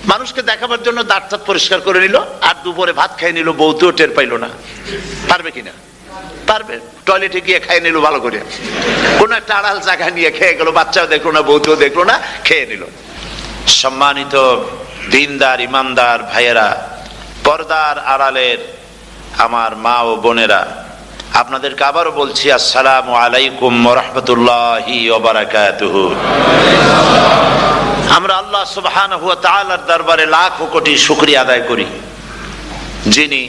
মানুষকে দেখাবার জন্য দাঁত টাত পরিষ্কার করে নিল, আর দুপুরে ভাত খাই নিল, বউতেও টের পাইল না। পারবে কিনা? পারবে। টয়লেটে গিয়ে খাই নিল ভালো করে, কোন একটা আড়াল জায়গা নিয়ে খেয়ে গেল, বাচ্চাও দেখলো না, বউতেও দেখলো না, খেয়ে নিল। সম্মানিত দিনদার ইমানদার ভাইয়েরা, পর্দার আড়ালের আমার মা ও বোনেরা, আপনাদেরকে আবারও বলছি আসসালামু আলাইকুম ওয়া রাহমাতুল্লাহি ওয়া বারাকাতুহু। আমরা আল্লাহ সুবহানাহু ওয়া তাআলার দরবারে লাখো কোটি শুকরিয়া আদায় করি, যিনি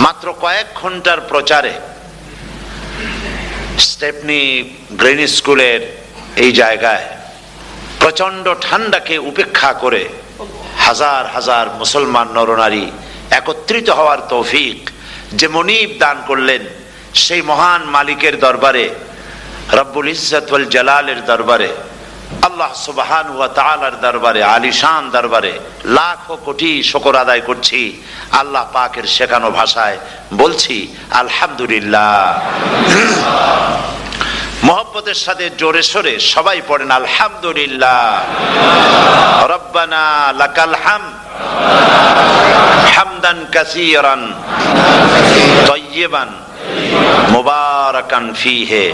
মাত্র কয়েক ঘন্টার প্রচারে স্টেপনি গ্রিন স্কুলের এই জায়গায় প্রচন্ড ঠান্ডাকে উপেক্ষা করে হাজার হাজার মুসলমান নরনারী একত্রিত হওয়ার তৌফিক যে মনিব দান করলেন, সেই মহান মালিকের দরবারে, রব্বুল ইজ্জত ওয়াল জালালের দরবারে, আল্লাহ সুবহানাহু ওয়া তাআলার দরবারে, আলিশান দরবারে লাখো কোটি শুকর আদায় করছি। আল্লাহ পাকের শেখানো ভাষায় বলছি আলহামদুলিল্লাহ। মোহব্বতের সাথে জোরে সোরে সবাই পড়েন আলহামদুলিল্লাহ। রব্বানা লাকাল হামদ হামদান কাসীরান তাইয়িবান মুবারাকান ফীহি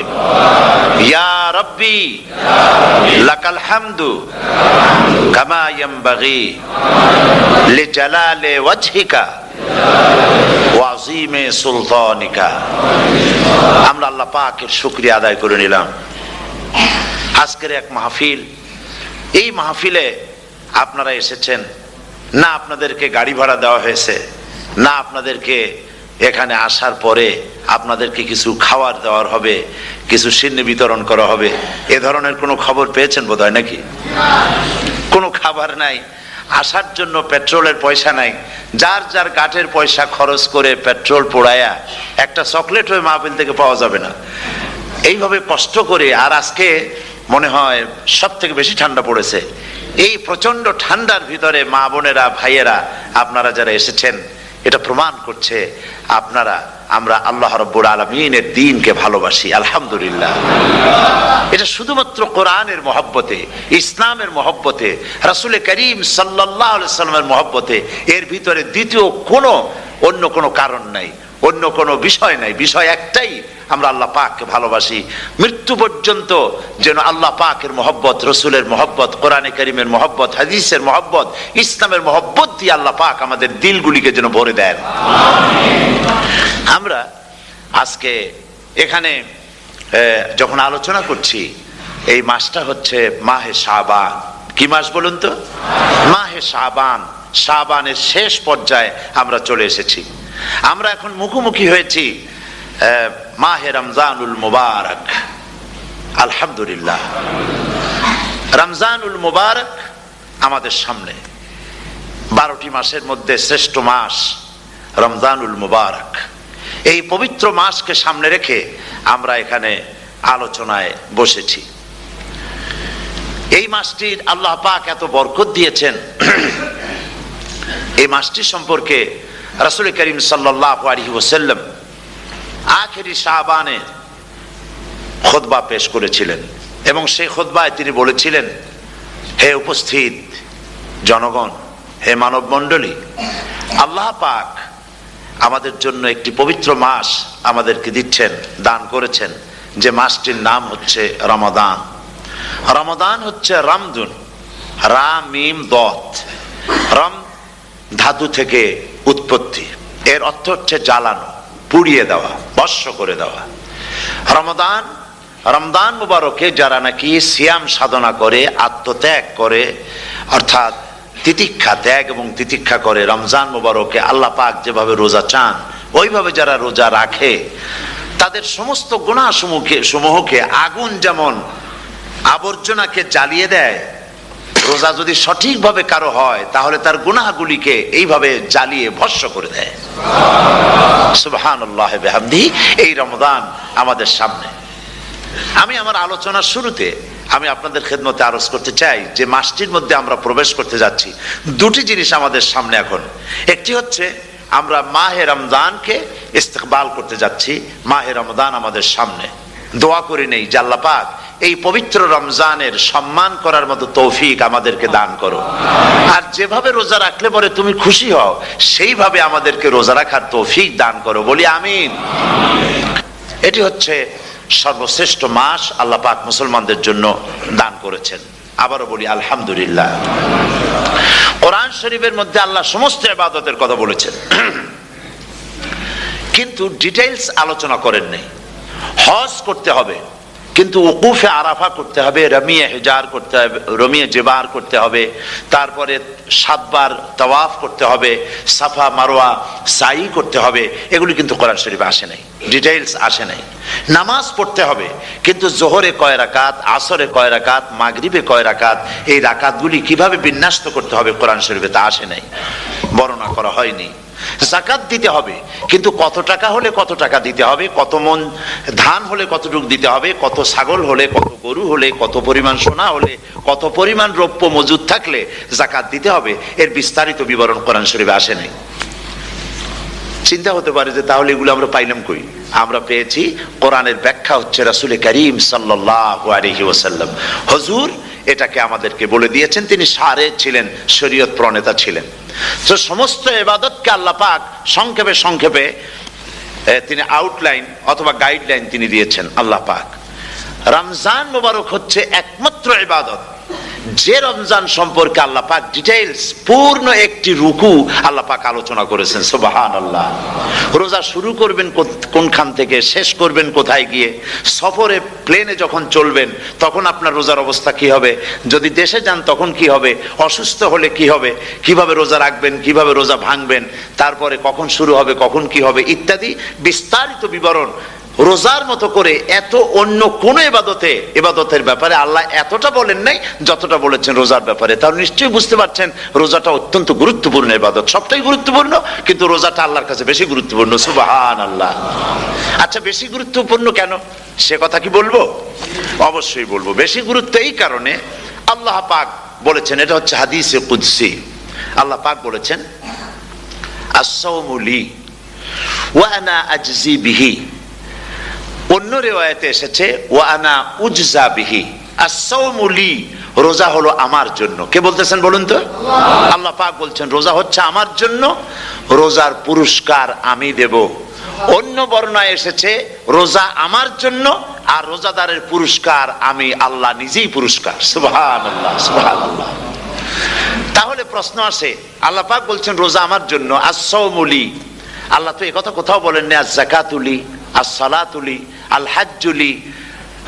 ইয়া রাব্বি লাকাল হামদু কামা ইয়ানবাগি লিজালালি ওয়াজহিকা ওয়া আযীমি সুলতানিকা। আমরা আল্লাহ পাকের শুকরিয়া আদায় করে নিলাম। আজকের এক মাহফিল, এই মাহফিলে আপনারা এসেছেন না, আপনাদেরকে গাড়ি ভাড়া দেওয়া হয়েছে না, আপনাদেরকে এখানে আসার পরে আপনাদেরকে কিছু খাবার দেওয়ার হবে, কিছু সিন্নি বিতরণ করা হবে, এ ধরনের কোনো খবর পেয়েছেন বোধহয় নাকি? কোনো খাবার নাই, আসার জন্য পেট্রোলের পয়সা নাই, যার যার গাটের পয়সা খরচ করে পেট্রোল পোড়ায়া একটা চকলেট হয়ে মাহফিল থেকে পাওয়া যাবে না, এইভাবে কষ্ট করে। আর আজকে মনে হয় সব থেকে বেশি ঠান্ডা পড়েছে। এই প্রচন্ড ঠান্ডার ভিতরে মা বোনেরা ভাইয়েরা আপনারা যারা এসেছেন, এটা প্রমাণ করছে আমরা আল্লাহ রাব্বুল আলামিনের দ্বীনকে ভালোবাসি। আলহামদুলিল্লাহ। এটা শুধুমাত্র কোরআনের মহব্বতে, ইসলামের মহব্বতে, রাসূল করিম সাল্লাল্লাহু আলাইহি ওয়াসাল্লামের মহব্বতে, এর ভিতরে দ্বিতীয় অন্য কোনো কারণ নাই, অন্য কোনো বিষয় নাই। বিষয় একটাই, আমরা আল্লাহ পাককে ভালোবাসি। মৃত্যু পর্যন্ত যেন আল্লাহ পাকের মহব্বত, রসুলের মহব্বত, কোরআনে কারীমের মহব্বত, হাদিসের মহব্বত, ইসলামের মহব্বত দিয়ে আল্লাহ পাক আমাদের দিলগুলিকে যেন ভরে দেন। আমরা আজকে এখানে যখন আলোচনা করছি, এই মাসটা হচ্ছে মাহে শাবান। কি মাস বলুন তো? মাহে শাবান। শাবানের শেষ পর্যায়ে আমরা চলে এসেছি। আমরা এখন মুখোমুখি হয়েছি মাহে রমজানুল মুবারক। আলহামদুলিল্লাহ, রমজানুল মুবারক আমাদের সামনে। 12টি মাসের মধ্যে শ্রেষ্ঠ মাস রমজানুল মুবারক। এই পবিত্র মাসকে সামনে রেখে আমরা এখানে আলোচনায় বসেছি। এই মাসটির আল্লাহ পাক এত বরকত দিয়েছেন, এই মাসটি সম্পর্কে রাসূল করিম সাল্লাল্লাহু আলাইহি ওয়াসাল্লাম আখেরি শাবানে খুতবা পেশ করেছিলেন, এবং সেই খুতবায় তিনি বলেছিলেন, হে উপস্থিত জনগণ, হে মানব মণ্ডলী, আল্লাহ পাক আমাদের জন্য একটি পবিত্র মাস আমাদেরকে দিচ্ছেন, দান করেছেন, যে মাসটির নাম হচ্ছে রমাদান। রমাদান হচ্ছে রামদুন, রা মিম দত। রম ধাতু থেকে উৎপত্তি, এর অর্থ হচ্ছে জ্বালানো, পুড়িয়ে দেওয়া, ভস্ম করে দেওয়া। রমদান মুবারকে যারা নাকি সিয়াম সাধনা করে, আত্মত্যাগ করে, অর্থাৎ তিতিক্ষা, ত্যাগ এবং তিতিক্ষা করে, রমজান মুবারকে আল্লাহ পাক যেভাবে রোজা চান ওইভাবে যারা রোজা রাখে, তাদের সমস্ত গুনাহ সমূহকে আগুন যেমন আবর্জনাকে জ্বালিয়ে দেয়, রোজা যদি সঠিকভাবে কারো হয় তাহলে তার গুনাহগুলিকে এইভাবে জ্বালিয়ে ভস্ম করে দেয়। সুবহানাল্লাহ বিহামদিহি। এই রমজান আমাদের সামনে। আমি আমার আলোচনার শুরুতে আমি আপনাদের খেদমতে আরজ করতে চাই যে মাসটির মধ্যে আমরা প্রবেশ করতে যাচ্ছি, দুটি জিনিস আমাদের সামনে এখন। একটি হচ্ছে আমরা মাহে রমজানকে ইস্তেকবাল করতে যাচ্ছি, মাহে রমজান আমাদের সামনে। দোয়া করে নেই যে আল্লাহ পাক এই পবিত্র রমজানের সম্মান করার মতো তৌফিক আমাদেরকে দান করো। আর যেভাবে রোজা রাখলে পরে তুমি খুশি হও, সেইভাবে আমাদেরকে রোজা রাখার তৌফিক দান করো, বলি আমিন। এটি হচ্ছে সর্বশ্রেষ্ঠ মাস আল্লাহ পাক মুসলমানদের জন্য দান করেছেন। আবারও বলি আলহামদুলিল্লাহ। কোরআন শরীফের মধ্যে আল্লাহ সমস্ত ইবাদতের কথা বলেছেন, কিন্তু ডিটেইলস আলোচনা করেন নাই। হজ করতে হবে, কিন্তু উকুফে আরাফা করতে হবে, রমিয়ে হেজার করতে হবে, রমিয়ে জেবার করতে হবে, তারপরে 7 বার তাওয়াফ করতে হবে, সাফা মারওয়া সাই করতে হবে। এগুলি কিন্তু কোরআন শরীফে আসে নাই, ডিটেইলস আসে নাই। নামাজ পড়তে হবে, কিন্তু জোহরে কয় রাকাত, আসরে কয় রাকাত, মাগরিবে কয় রাকাত, এই রাকাতগুলি কিভাবে বিন্যস্ত করতে হবে কোরআন শরীফে তা আসে নাই, বর্ণনা করা হয়নি। যাকাত দিতে হবে, কিন্তু কত টাকা হলে কত টাকা দিতে হবে, কত মন ধান হলে কতটুকু দিতে হবে, কত ছাগল হলে, কত গরু হলে, কত পরিমাণ সোনা হলে, কত পরিমাণ রৌপ্য মজুদ থাকলে যাকাত দিতে হবে, এর বিস্তারিত বিবরণ কোরআন শরীফে আসে নাই। চিন্তা হতে পারে যে তাহলে এগুলো আমরা পাইলাম কই? আমরা পেয়েছি কোরআনের ব্যাখ্যা হচ্ছে রাসূল করিম সাল্লাল্লাহু আলাইহি ওয়াসাল্লাম, হুজুর এটাকে আমাদেরকে বলে দিয়েছেন। তিনি শারে ছিলেন, শরীয়ত প্রণেতা ছিলেন। তো সমস্ত ইবাদতকে আল্লাহ পাক সংক্ষেপে সংক্ষেপে তিনি আউটলাইন অথবা গাইডলাইন তিনি দিয়েছেন আল্লাহ পাক। রমজান মোবারক হচ্ছে একমাত্র ইবাদত যে রমজান সম্পর্কে আল্লাহ পাক ডিটেইলস পূর্ণ একটি রুকু আল্লাহ পাক আলোচনা করেছেন। সুবহানাল্লাহ। রোজা শুরু করবেন কোনখান থেকে, শেষ করবেন কোথায় গিয়ে, সফরে প্লেনে যখন চলবেন তখন আপনার রোজার অবস্থা কি হবে, যদি দেশে যান তখন কি হবে, অসুস্থ হলে কি হবে, কিভাবে রোজা রাখবেন, কিভাবে রোজা ভাঙবেন, তারপরে কখন শুরু হবে, কখন কি হবে ইত্যাদি বিস্তারিত বিবরণ। রোজার মতো করে এত অন্য কোন ইবাদতের ব্যাপারে আল্লাহ এতটা বলেন নাই যতটা বলেছেন রোজার ব্যাপারে। তাহলে নিশ্চয়ই বুঝতে পারছেন রোজাটা অত্যন্ত গুরুত্বপূর্ণ ইবাদত। সবটাই গুরুত্বপূর্ণ, কিন্তু রোজাটা আল্লাহর কাছে বেশি গুরুত্বপূর্ণ। সুবহানাল্লাহ। আচ্ছা, বেশি গুরুত্বপূর্ণ কেন সে কথা কি বলবো? অবশ্যই বলবো। বেশি গুরুত্ব এই কারণে, আল্লাহ পাক বলেছেন, এটা হচ্ছে হাদিসে কুদসি। আল্লাহ পাক বলেছেন, আস-সাওমু লি ওয়া আনা আজজি বিহি। অন্য রিওয়ায়াতে এসেছে ওয়া আনা উজজা বিহি। আস-সাওমু লি, রোজা হলো আমার জন্য। কে বলতেছেন বলুন তো? আল্লাহ পাক বলছেন রোজা হচ্ছে আমার জন্য, রোজার পুরস্কার আমি দেব। অন্য বর্ণনায় এসেছে রোজা আমার জন্য আর রোজাদারের পুরস্কার আমি আল্লাহ নিজেই পুরস্কার। সুবহানাল্লাহ, সুবহানাল্লাহ। তাহলে প্রশ্ন আসে, আল্লাহ পাক বলছেন রোজা আমার জন্য, আস-সাওমু লি। আল্লাহ তো এই কথা কোথাও বলেন না আজ-যাকাতু লি, আস-সালাতু লি, আল-হাজ্জু লি।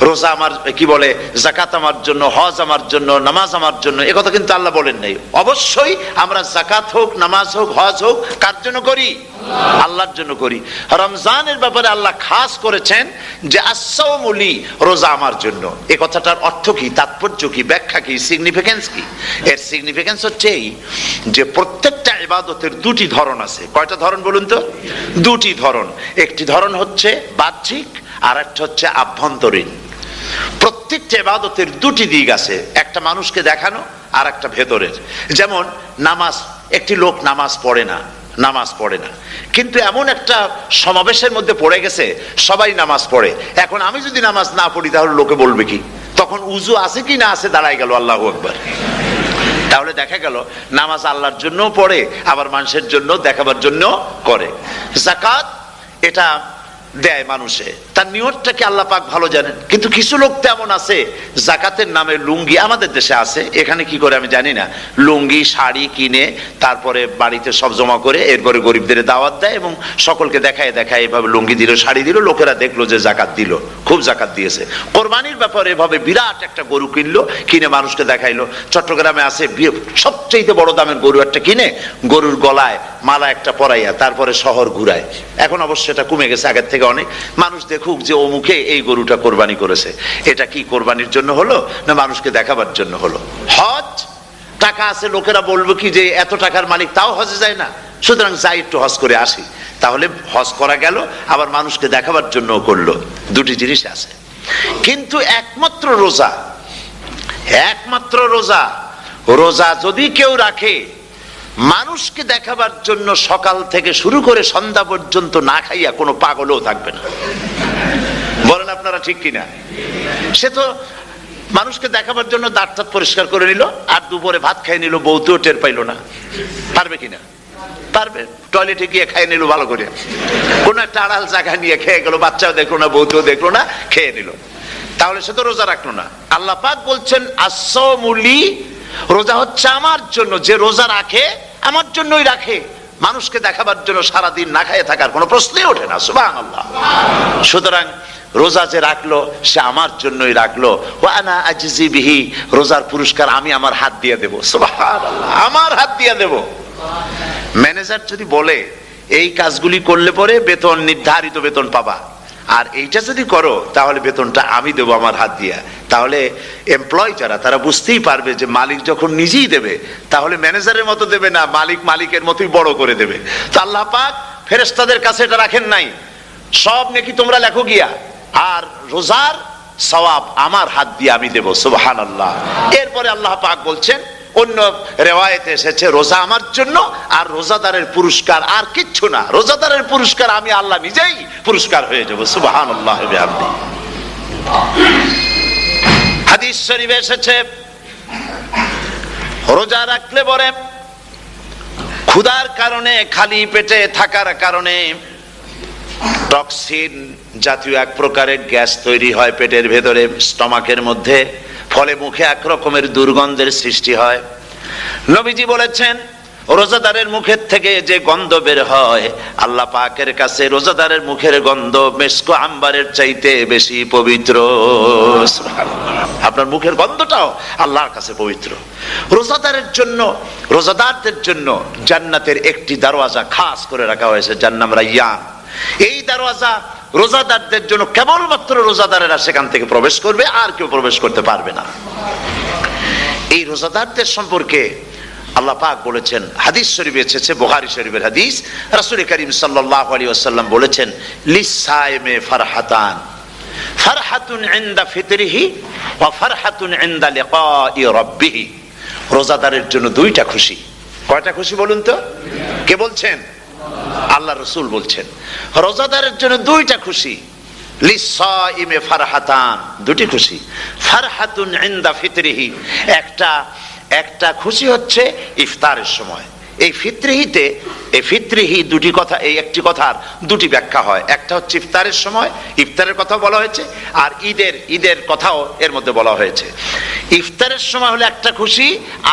রোজা আমার কি বলে, যাকাত আমার জন্য, হজ আমার জন্য, নামাজ আমার জন্য, এ কথা কিন্তু আল্লাহ বলেন নাই। অবশ্যই আমরা যাকাত হোক, নামাজ হোক, হজ হোক কার জন্য করি? আল্লাহর জন্য করি। রমজানের ব্যাপারে আল্লাহ খাস করেছেন যে আস-সাওমু লি, রোজা আমার জন্য। এ কথাটার অর্থ কি, তাৎপর্য কি, ব্যাখ্যা কি, সিগনিফিকেন্স কি? এর সিগনিফিকেন্স হচ্ছে এই যে প্রত্যেকটা ইবাদতের দুটি ধরন আছে। কয়টা ধরন বলুন তো? দুটি ধরন। একটি ধরন হচ্ছে বাহ্যিক, আর একটা হচ্ছে আভ্যন্তরীণ। প্রত্যেকটা ইবাদতের দুটি দিক আছে, একটা মানুষকে দেখানো আর একটা ভেতরের। যেমন নামাজ, একটি লোক নামাজ পড়ে না, কিন্তু এমন একটা সমাবেশের মধ্যে পড়ে গেছে সবাই নামাজ পড়ে। এখন আমি যদি নামাজ না পড়ি তাহলে লোকে বলবে কি? তখন উজু আছে কি না আছে দাঁড়ায় গেল, আল্লাহু আকবার। তাহলে দেখা গেল নামাজ আল্লাহর জন্য পড়ে, আবার মানুষের জন্য দেখাবার জন্য করে। যাকাত এটা দেয় মানুষে, তার নিয়তটাকে আল্লাহ পাক ভালো জানেন। কিন্তু কিছু লোক তেমন আছে যাকাতের নামে লুঙ্গি, আমাদের দেশে আছে, এখানে কি করে আমি জানি না, লুঙ্গি শাড়ি কিনে তারপরে বাড়িতে সব জমা করে এরপরে গরিবদের দাওয়াত দেয় এবং সকলকে দেখায় এভাবে লুঙ্গি দিল, শাড়ি দিল, লোকেরা দেখলো যে যাকাত দিল, খুব যাকাত দিয়েছে। কোরবানির ব্যাপারে এভাবে বিরাট একটা গরু কিনলো, কিনে মানুষকে দেখাইলো। চট্টগ্রামে আছে সবচেয়ে বড় দামের গরু একটা কিনে গরুর গলায় মালা একটা পরাইয়া তারপরে শহর ঘুরায়। এখন অবশ্য এটা কমে গেছে আগের থেকে অনেক। মানুষ দেখুক যে অমুকে এই গরুটা কোরবানি করেছে। এটা কি কোরবানির জন্য হলো না মানুষকে দেখাবার জন্য হলো? হজ, টাকা আছে, লোকেরা বলবে কি যে এত টাকার মালিক তাও হজে যায় না, সুতরাং যাই একটু হজ করে আসি। তাহলে হজ করা গেল, আবার মানুষকে দেখাবার জন্য করলো। দুটি জিনিস আছে। কিন্তু একমাত্র রোজা যদি কেউ রাখে মানুষকে দেখাবার জন্য সকাল থেকে শুরু করে সন্ধ্যা পর্যন্ত না খাইয়া কোনো পাগলও থাকবে না। বলেন আপনারা ঠিক কিনা? সে তো মানুষকে দেখাবার জন্য দাঁত টাত পরিষ্কার করে নিল, আর দুপুরে ভাত খাই নিল, বউতেও টের পাইল না। পারবে কিনা? পারবে। টয়লেটে গিয়ে খাই নিল ভালো করে, কোন একটা আড়াল জায়গা নিয়ে খেয়ে গেল, বাচ্চাও দেখলো না, বউতেও দেখলো না, খেয়ে নিল, তাহলে সে তো রোজা রাখলো না। আল্লাহ পাক বলছেন আসসামুলি, রোজা হচ্ছে আমার জন্য। যে রোজা রাখে আমার জন্যই রাখে, মানুষকে দেখাবার জন্য সারাদিন না খাইয়ে থাকার কোনো প্রশ্নই ওঠে না। সুবহানাল্লাহ। সুতরাং রোজা যে রাখলো সে আমার জন্যই রাখলো। ওয়া আনা আজজি বিহি, রোজার পুরস্কার আমি আমার হাত দিয়ে দেব। সুবহানাল্লাহ, আমার হাত দিয়ে দেব। ম্যানেজার যদি বলে এই কাজগুলি করলে পরে বেতন, নির্ধারিত বেতন পাবা, আর এইটা যদি করো তাহলে বেতনটা আমি দেবো আমার হাত দিয়া, তাহলে এমপ্লয় যারা তারা বুঝতেই পারবে যে মালিক যখন নিজেই দেবে তাহলে ম্যানেজারের মতো দেবে না, মালিক মালিকের মতোই বড় করে দেবে। তো আল্লাহ পাক ফেরেশতাদের কাছে এটা রাখেন নাই, সব নেকি তোমরা লেখো গিয়া, আর রোজার সওয়াব আমার হাত দিয়ে আমি দেব। সুবহানাল্লাহ। এরপরে আল্লাহ পাক বলছেন, অন্য রিওয়ায়েতে এসেছে রোজা আমার জন্য, আর রোজাদারের পুরস্কার আর কিচ্ছু না, রোজাদারের পুরস্কার আমি আল্লাহ নিজেই পুরস্কার হয়ে যাব। সুবহানাল্লাহ বিহামদি। হাদিস শরীফে এসেছে রোজা রাখলে পরে ক্ষুধার কারণে, খালি পেটে থাকার কারণে টক্সিন জাতীয় এক প্রকারের গ্যাস তৈরি হয় পেটের ভেতরে, স্টমাকের মধ্যে, ফলে মুখে এক রকমের দুর্গন্ধের সৃষ্টি হয়। নবীজি বলেছেন রোজাদারের মুখের থেকে যে গন্ধ বের হয় আল্লাহ পাকের কাছে রোজাদারের মুখের গন্ধ মেসকো আম্বারের চাইতে বেশি পবিত্র। আপনার মুখের গন্ধটাও আল্লাহর কাছে পবিত্র। রোজাদারের জন্য, রোজাদারদের জন্য জান্নাতের একটি দরওয়াজা খাস করে রাখা হয়েছে, যার নাম রায়্যান। এই দরওয়াজা রোজাদারদের জন্য, কেবলমাত্র রোজাদারেরা সেখান থেকে প্রবেশ করবে, আর কেউ প্রবেশ করতে পারবে না। এই রোজাদারদের সম্পর্কে আল্লাহ পাক বলেছেন, হাদিস শরীফে এসেছে, বুখারী শরীফের হাদিস, রাসূল করিম সাল্লাল্লাহু আলাইহি ওয়াসাল্লাম বলেছেন লিসাইমে ফারহাতান, ফারহাতুন ইনদা ফিতরিহি ওয়া ফারহাতুন ইনদা লিকাই রাব্বিহি। রোজাদারের জন্য দুইটা খুশি। কয়টা খুশি বলুন তো? কে বলছেন? আল্লাহ রাসূল বলছেন রোজাদারের জন্য দুইটা খুশি। লিসাইমে ফারহাতান, দুটি খুশি। ফারহাতুন ইনদা ফিতরিহি, একটা খুশি হচ্ছে ইফতারের সময়। এই ফিতরিহিতে, এই ফিতরিহি দুটি কথা, এই একটি কথার দুটি ব্যাখ্যা হয়। একটা হচ্ছে ইফতারের সময়, ইফতারের কথা বলা হয়েছে, আর ঈদের কথাও এর মধ্যে বলা হয়েছে। ইফতারের সময় হলে একটা খুশি,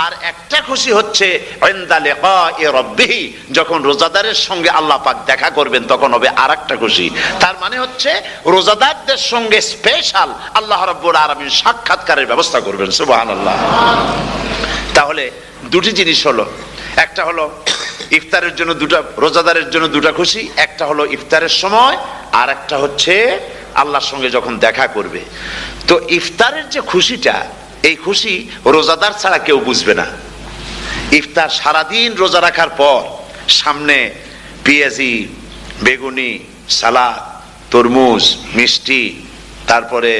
আর একটা খুশি হচ্ছে ইনদা লিকাই রাব্বিহি, যখন রোজাদারের সঙ্গে আল্লাহ পাক দেখা করবেন তখন হবে আরেকটা খুশি। তার মানে হচ্ছে রোজাদারদের সঙ্গে স্পেশাল আল্লাহ রাব্বুল আলামিন সাক্ষাৎকারের ব্যবস্থা করবেন। সুবহানাল্লাহ। তাহলে দুটি জিনিস হলো, একটা হলো ইফতারের জন্য দুটা, রোজাদারের জন্য দুটা খুশি, একটা হলো ইফতারের সময়, আর একটা হচ্ছে আল্লাহর সঙ্গে যখন দেখা করবে। তো ইফতারের যে খুশিটা, এই খুশি রোজাদার ছাড়া কেউ বুঝবে না। ইফতার সারাদিন রোজা রাখার পর সামনে পেঁয়াজি, বেগুনি, সালাদ, তরমুজ, মিষ্টি, তারপরে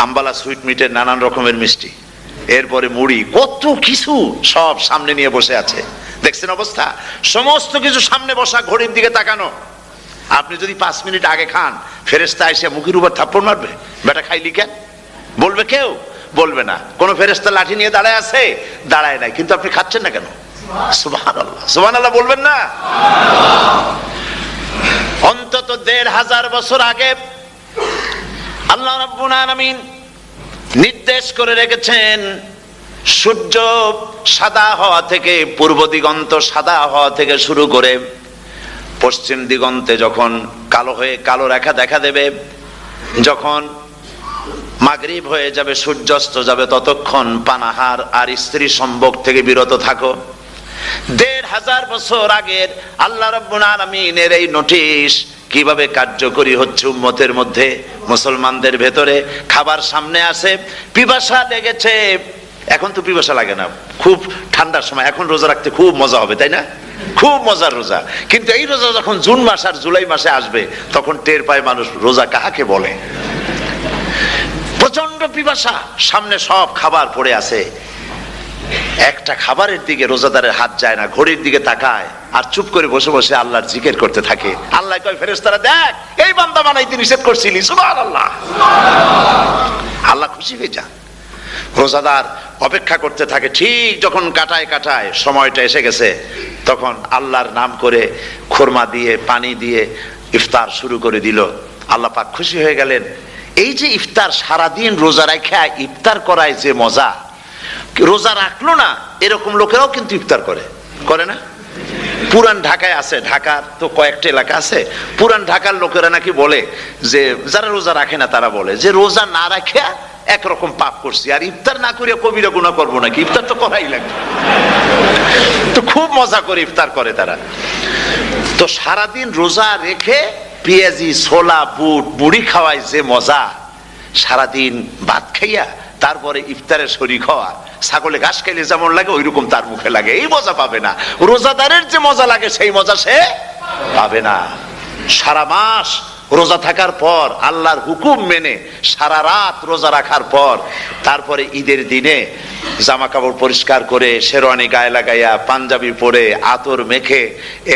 আম্বালা সুইট মিটের নানান রকমের মিষ্টি, এরপরে মুড়ি, কত কিছু সব সামনে নিয়ে বসে আছে। দেখছেন অবস্থা? সমস্ত কিছু সামনে বসা, ঘড়ির দিকে তাকানো। আপনি যদি 5 মিনিট আগে খান, ফেরেশতা এসে মুখের উপর থাপ্পড় মারবে, বেটা খাইলি কেন? বলবে কেউ? বলবে না। কোন ফেরেশতা লাঠি নিয়ে দাঁড়ায় আছে? দাঁড়ায় নাই, কিন্তু আপনি খাচ্ছেন না কেন? সুবহানাল্লাহ, সুবহানাল্লাহ বলবেন না? অন্তত 1500 বছর আগে আল্লাহ রাব্বুল আলামিন নির্দেশ করে রেখেছেন, সূর্য সাদা হওয়া থেকে, পূর্ব দিগন্ত সাদা হওয়া থেকে শুরু করে পশ্চিম দিগন্তে যখন কালো হয়ে কালো রেখা দেখা দেবে, যখন মাগরিব হয়ে যাবে, সূর্যাস্ত যাবে, ততক্ষণ পানাহার আর স্ত্রী সম্ভোগ থেকে বিরত থাকো। 1500 বছর আগের আল্লাহ রাব্বুল আলামিনের এই নোটিশ কিভাবে কার্যকরী হচ্ছে উম্মতের মধ্যে, মুসলমানদের ভেতরে। খাবার সামনে আসে, পিপাসা লেগেছে, এখন তো পিপাসা লাগে না, খুব ঠান্ডার সময়, এখন রোজা রাখতে খুব মজা হবে, তাই না? খুব মজার রোজা। কিন্তু এই রোজা যখন জুন মাস আর জুলাই মাসে আসবে, তখন টের পায় মানুষ রোজা কাহাকে বলে। প্রচন্ড পিপাসা, সামনে সব খাবার পড়ে আছে, একটা খাবারের দিকে রোজাদারের হাত যায় না, ঘড়ির দিকে তাকায় আর চুপ করে বসে বসে আল্লাহর জিকির করতে থাকে। আল্লাহ কয় ফেরেশতারা, দেখ এই বান্দা বানাইতে নিষেধ করছিলি। সুবহানাল্লাহ। আল্লাহ খুশি হয়ে যান। রোজাদার অপেক্ষা করতে থাকে, ঠিক যখন কাটায় কাটায় সময়টা এসে গেছে, তখন আল্লাহর নাম করে খুরমা দিয়ে পানি দিয়ে ইফতার শুরু করে দিল। আল্লাহ পাক খুশি হয়ে গেলেন। এই যে ইফতার, সারাদিন রোজা রাখা ইফতার করায় যে মজা, রোজা রাখলো না এরকম লোকেরাও কিন্তু ইফতার করে, করে না? পুরান ঢাকায় আছে, ঢাকার তো কয়েকটা এলাকা আছে, পুরান ঢাকার লোকেরা নাকি বলে যে, যারা রোজা রাখে না তারা বলে যে রোজা না রাখে একরকম পাপ করছি, আর ইফতার না করিয়া কবিরা গুনাহ করবো নাকি, ইফতার তো করাই লাগবে। তো খুব মজা করে ইফতার করে তারা। তো সারাদিন রোজা রেখে পেঁয়াজি, ছোলা, বুট, মুড়ি খাওয়ায় যে মজা, সারাদিন ভাত খাইয়া তারপরে ইফতারে শরীক হওয়া, ছাগলে ঘাস খাইলে যেমন লাগে ওইরকম তার মুখে লাগে, এই মজা পাবে না। রোজাদারের যে মজা লাগে সেই মজা সে পাবে না। সারা মাস রোজা থাকার পর, আল্লাহর হুকুম মেনে সারা রাত রোজা রাখার পর, তারপরে ঈদের দিনে জামা কাপড় পরিষ্কার করে শেরওয়ানি গায়ে লাগাইয়া পাঞ্জাবি পরে আতর মেখে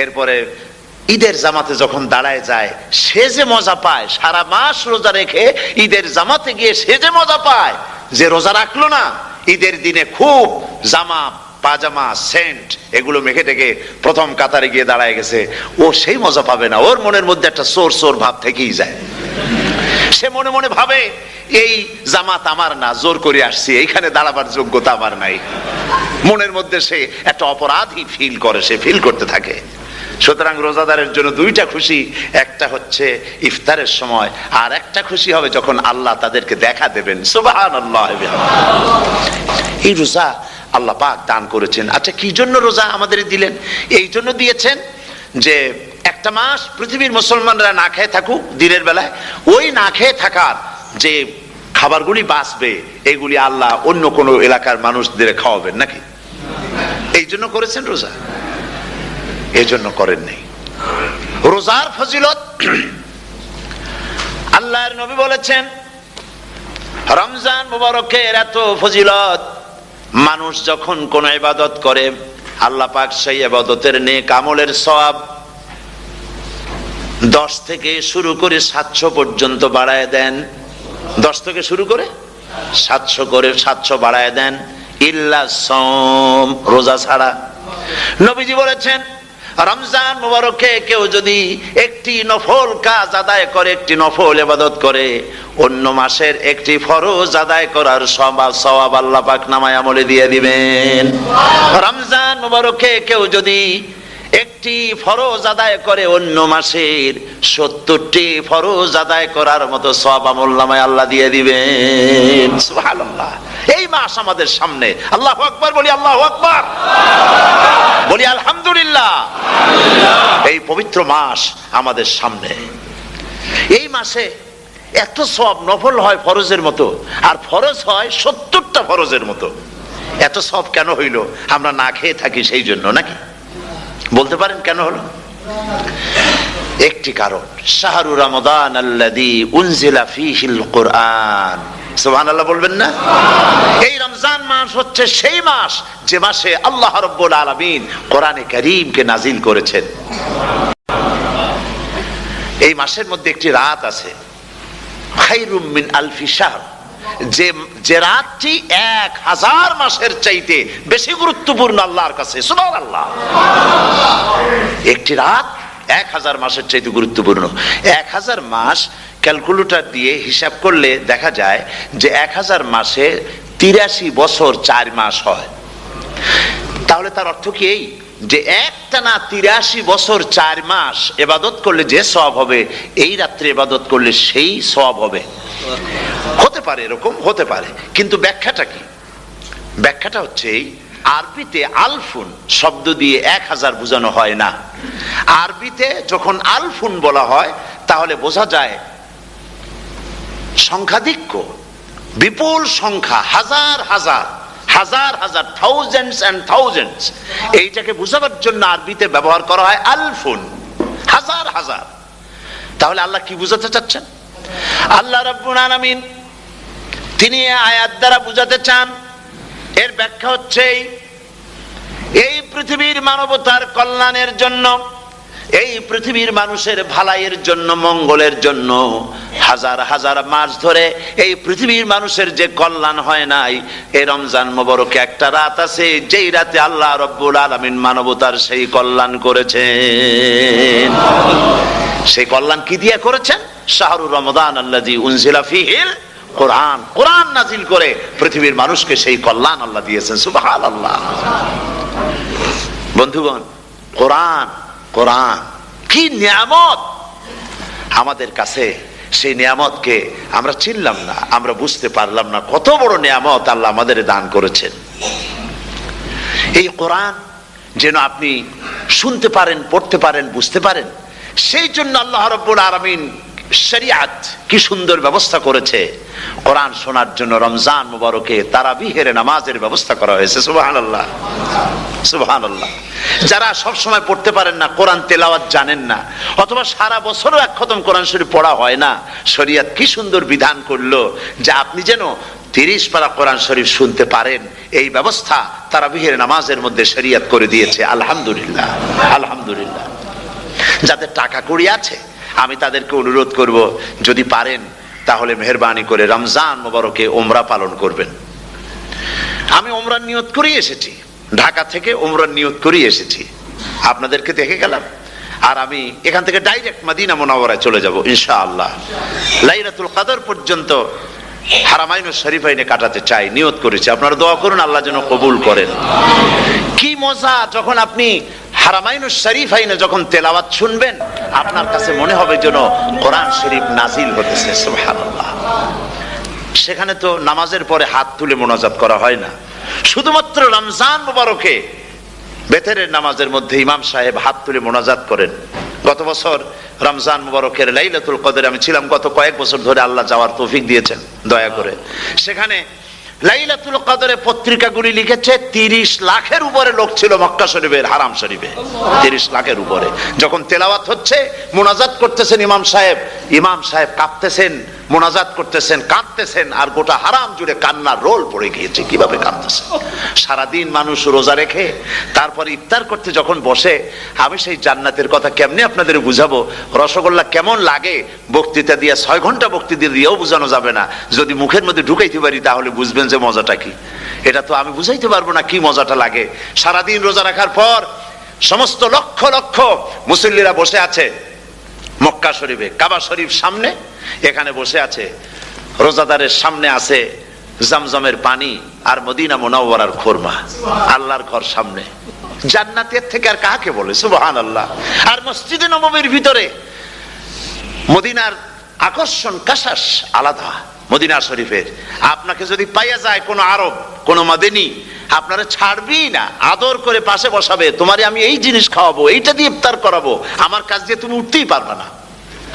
এরপরে ঈদের জামাতে যখন দাঁড়ায় যায়, সে যে মজা পায়, সারা মাস রোজা রেখে ঈদের জামাতে গিয়ে সে যে মজা পায়, যে রোজা রাখলো না ঈদের দিনে খুব জামা পাজামা সেন্ট এগুলো মেখে টেকে প্রথম কাতারে গিয়ে দাঁড়ায় গেছে, ও সেই মজা পাবে না। ওর মনের মধ্যে একটা চোর চোর ভাব থেকেই যায়। সে মনে মনে ভাবে এই জামাত আমার না, জোর করে আসছি, এইখানে দাঁড়াবার যোগ্যতা আমার নাই। মনের মধ্যে সে একটা অপরাধী ফিল করে, সে ফিল করতে থাকে। সুতরাং রোজাদারের জন্য দুইটা খুশি, একটা হচ্ছে ইফতারের সময়, আর একটা খুশি হবে যখন আল্লাহ তাদেরকে দেখা দেবেন। সুবহানাল্লাহ। এই রোজা আল্লাহ পাক দান করেছেন। আচ্ছা, কি জন্য রোজা আমাদের দিলেন? এই জন্য দিয়েছেন যে একটা মাস পৃথিবীর মুসলমানরা না খেয়ে থাকুক দিনের বেলায়, ওই না খেয়ে থাকার যে খাবারগুলি বাঁচবে এগুলি আল্লাহ অন্য কোনো এলাকার মানুষদের খাওয়াবেন নাকি? এই জন্য করেছেন রোজা, এই জন্য করেন নাই। রোজার ফজিলত আল্লাহর নবী বলেছেন, রমজান মুবারকের এত ফজিলত, মানুষ যখন কোন ইবাদত করে আল্লাহ পাক সেই ইবাদতের নেক আমলের সওয়াব 10 থেকে শুরু করে 700 পর্যন্ত বাড়ায় দেন। 10 থেকে শুরু করে 700 বাড়ায় দেন, ইল্লা সাওম, রোজা ছাড়া। নবীজি বলেছেন, রমজান মুবারকে কেউ যদি একটি নফল কাজ আদায় করে, একটি নফল ইবাদত করে, অন্য মাসের একটি ফরজ আদায় করার সওয়াব আল্লাহ পাক নামায় আমলে দিয়ে দিবেন। রমজান মুবারকে কেউ যদি একটি ফরজ আদায় করে, অন্য মাসের 70টি ফরজ আদায় করার মতো সওয়াব আমলনামায় আল্লাহ দিয়ে দিবেন। সুবহানাল্লাহ। এই মাস আমাদের সামনে, আল্লাহু আকবার বলি, আল্লাহু আকবার বলি, আলহামদুলিল্লাহ। এই পবিত্র মাস আমাদের সামনে। এই মাসে এত সওয়াব, নফল হয় ফরজের মতো, আর ফরজ হয় 70টা ফরজের মতো। এত সওয়াব কেন হইল? আমরা না খেয়ে থাকি সেই জন্য নাকি? বলতে পারেন কেন হলো? একটি কারণ, শাহরু রমাদান আল্লাযী উনজিলা ফীহিল কুরআন। সুবহানাল্লাহ বলবেন না? এই রমজান মাস হচ্ছে সেই মাস যে মাসে আল্লাহ রাব্বুল আলামিন কোরআনে কারীমকে নাজিল করেছেন। এই মাসের মধ্যে একটি রাত আছে, খায়রুম মিন আলফি শাহর, যে রাতটি 1000 মাসের চাইতে বেশি গুরুত্বপূর্ণ আল্লাহর কাছে। সুবহানাল্লাহ। একটি রাত 1000 মাসের চাইতে গুরুত্বপূর্ণ। 1000 মাস ক্যালকুলেটর দিয়ে হিসাব করলে দেখা যায় যে 1000 মাসে 83 বছর 4 মাস হয়। তাহলে তার অর্থ কি এই যে একটানা 83 বছর 4 মাস ইবাদত করলে যে সওয়াব হবে, এই রাত্রে ইবাদত করলে সেই সওয়াব হবে? হতে পারে, এরকম হতে পারে, কিন্তু ব্যাখ্যাটা কি? ব্যাখ্যাটা হচ্ছে এই, আরবিতে আলফুন শব্দ দিয়ে 1000 বোঝানো হয় না। আরবিতে যখন আলফুন বলা হয় তাহলে বোঝা যায় সংখ্যাধিক্য, বিপুল সংখ্যা, হাজার হাজার হাজার হাজার, থাউজেন্ডস এন্ড থাউজেন্ডস। এইটাকে বোঝাবার জন্য আরবিতে ব্যবহার করা হয় আলফুন, হাজার হাজার। তাহলে আল্লাহ কি বুঝাতে চাচ্ছেন? আল্লাহ রাব্বুল আলামিন তিনি আয়াত দ্বারা বুঝাতে চান, এর ব্যাখ্যা হচ্ছে এই পৃথিবীর মানবতার কল্যাণের জন্য এই পৃথিবীর মানুষের ভালাইয়ের জন্য, মঙ্গলের জন্য হাজার হাজার মাস ধরে এই পৃথিবীর মানুষের যে কল্যাণ হয় নাই, এই রমজান মোবারকে একটা রাত আছে যেই রাতে আল্লাহ রব্বুল আলামিন মানবতার সেই কল্যাণ করেছেন। সেই কল্যাণ কি দিয়ে করেছেন? শাহরুর রমাদান আল্লাযী উনজিলা ফীহিল কোরআন, কোরআন নাজিল করে পৃথিবীর মানুষকে সেই কল্যাণ আল্লাহ দিয়েছেন। সুবহানাল্লাহ। বন্ধুগণ, কোরআন, কোরআন কি নিয়ামত আমাদের কাছে! সেই নিয়ামতকে আমরা চিনলাম না, আমরা বুঝতে পারলাম না কত বড় নিয়ামত আল্লাহ আমাদের দান করেছেন। এই কোরআন যেন আপনি শুনতে পারেন, পড়তে পারেন, বুঝতে পারেন, সেই জন্য আল্লাহ রাব্বুল আলামিন শরিয়াত কি সুন্দর ব্যবস্থা করেছে। কোরআন শোনার জন্য রমজান মুবারকে তারাবিহের নামাজের ব্যবস্থা করা হয়েছে। সুবহানাল্লাহ, সুবহানাল্লাহ। যারা সব সময় পড়তে পারেন না, কোরআন তেলাওয়াত জানেন না, অথবা সারা বছরও এক খতম কোরআন শরীফ পড়া হয় না, শরিয়াত কি সুন্দর বিধান করলো যে আপনি যেন 30 পারা কোরআন শরীফ শুনতে পারেন, এই ব্যবস্থা তারাবিহের নামাজের মধ্যে শরিয়াত করে দিয়েছে। আলহামদুলিল্লাহ, আলহামদুলিল্লাহ। যাদের টাকা কড়ি আছে আমি তাদেরকে অনুরোধ করব, যদি পারেন তাহলে মেহেরবানি করে রমজান মোবারকে ওমরা পালন করবেন। আমি ওমরার নিয়ত করেই এসেছি, ঢাকা থেকে ওমরার নিয়ত করেই এসেছি, আপনাদেরকে দেখে গেলাম। আর আমি এখান থেকে ডাইরেক্ট মদিনা মুনাওয়ারায় চলে যাব ইনশাআল্লাহ। লাইলাতুল কদর পর্যন্ত হারামাইনুশ শরীফাইনে কাটাতে চাই, নিয়ত করেছি। আপনারা দোয়া করুন আল্লাহ যেন কবুল করেন। কি মজা যখন আপনি হারামাইনুশ শরীফাইনে যখন তেলাওয়াত শুনবেন, আপনার কাছে মনে হবে যেন কোরআন শরীফ নাজিল হতেছে। সুবহানাল্লাহ। সেখানে তো নামাজের পরে হাত তুলে মোনাজাত করা হয় না, শুধুমাত্র রমজান মুবারকে বেতেরের নামাজের মধ্যে ইমাম সাহেব হাত তুলে মোনাজাত করেন। গত বছর রমজান মুবারকের লাইলাতুল কদরে আমি ছিলাম, গত কয়েক বছর ধরে আল্লাহ যাওয়ার তৌফিক দিয়েছেন দয়া করে। সেখানে লাইলাতুল কদরে পত্রিকাগুলি লিখেছে 30 লাখের উপরে লোক ছিল মক্কা শরীফের, হারাম শরীফে 30 লাখের উপরে। যখন তেলাওয়াত হচ্ছে, মোনাজাত করতেছেন ইমাম সাহেব কাঁপতেছেন, মোনাজাত করতেছেন, কাঁদতেছেন, আর গোটা হারাম জুড়ে কান্নার রোল পড়ে গিয়েছে। কিভাবে কাঁদতেছে! সারাদিন মানুষ রোজা রেখে তারপর ইফতার করতে যখন বসে, আমি সেই জান্নাতের কথা কেমনে আপনাদের বুঝাবো? রসগোল্লা কেমন লাগে বক্তৃতা দিয়ে 6 ঘন্টা বক্তৃতা দিয়েও বোঝানো যাবে না। যদি মুখের মধ্যে ঢুকাইতে পারি তাহলে বুঝবেন যে মজাটা কি। এটা তো আমি বুঝাইতে পারবো না কি মজাটা লাগে। সারাদিন রোজা রাখার পর সমস্ত লক্ষ লক্ষ মুসল্লিরা বসে আছে মক্কা শরীফে, কাবা শরীফ সামনে, এখানে বসে আছে। রোজাদারের সামনে আছে জমজমের পানি আর মদিনা মুনাওয়ারার খুরমা। আল্লাহর ঘর সামনে, জান্নাতের থেকে আর কাকে বলে! সুবহানাল্লাহ। আর মসজিদে নববীর ভিতরে মদিনার আকর্ষণ কাশাস আলাদা। মদিনা শরীফের আপনাকে যদি পাইয়া যায় কোন আরব, কোন মাদানী, আপনারা ছাড়বি না, আদর করে পাশে বসাবে, তোমারে আমি এই জিনিস খাওয়াবো, এইটা দিয়ে ইফতার করাবো, আমার কাছ দিয়ে তুমি উঠতেই পারবে না,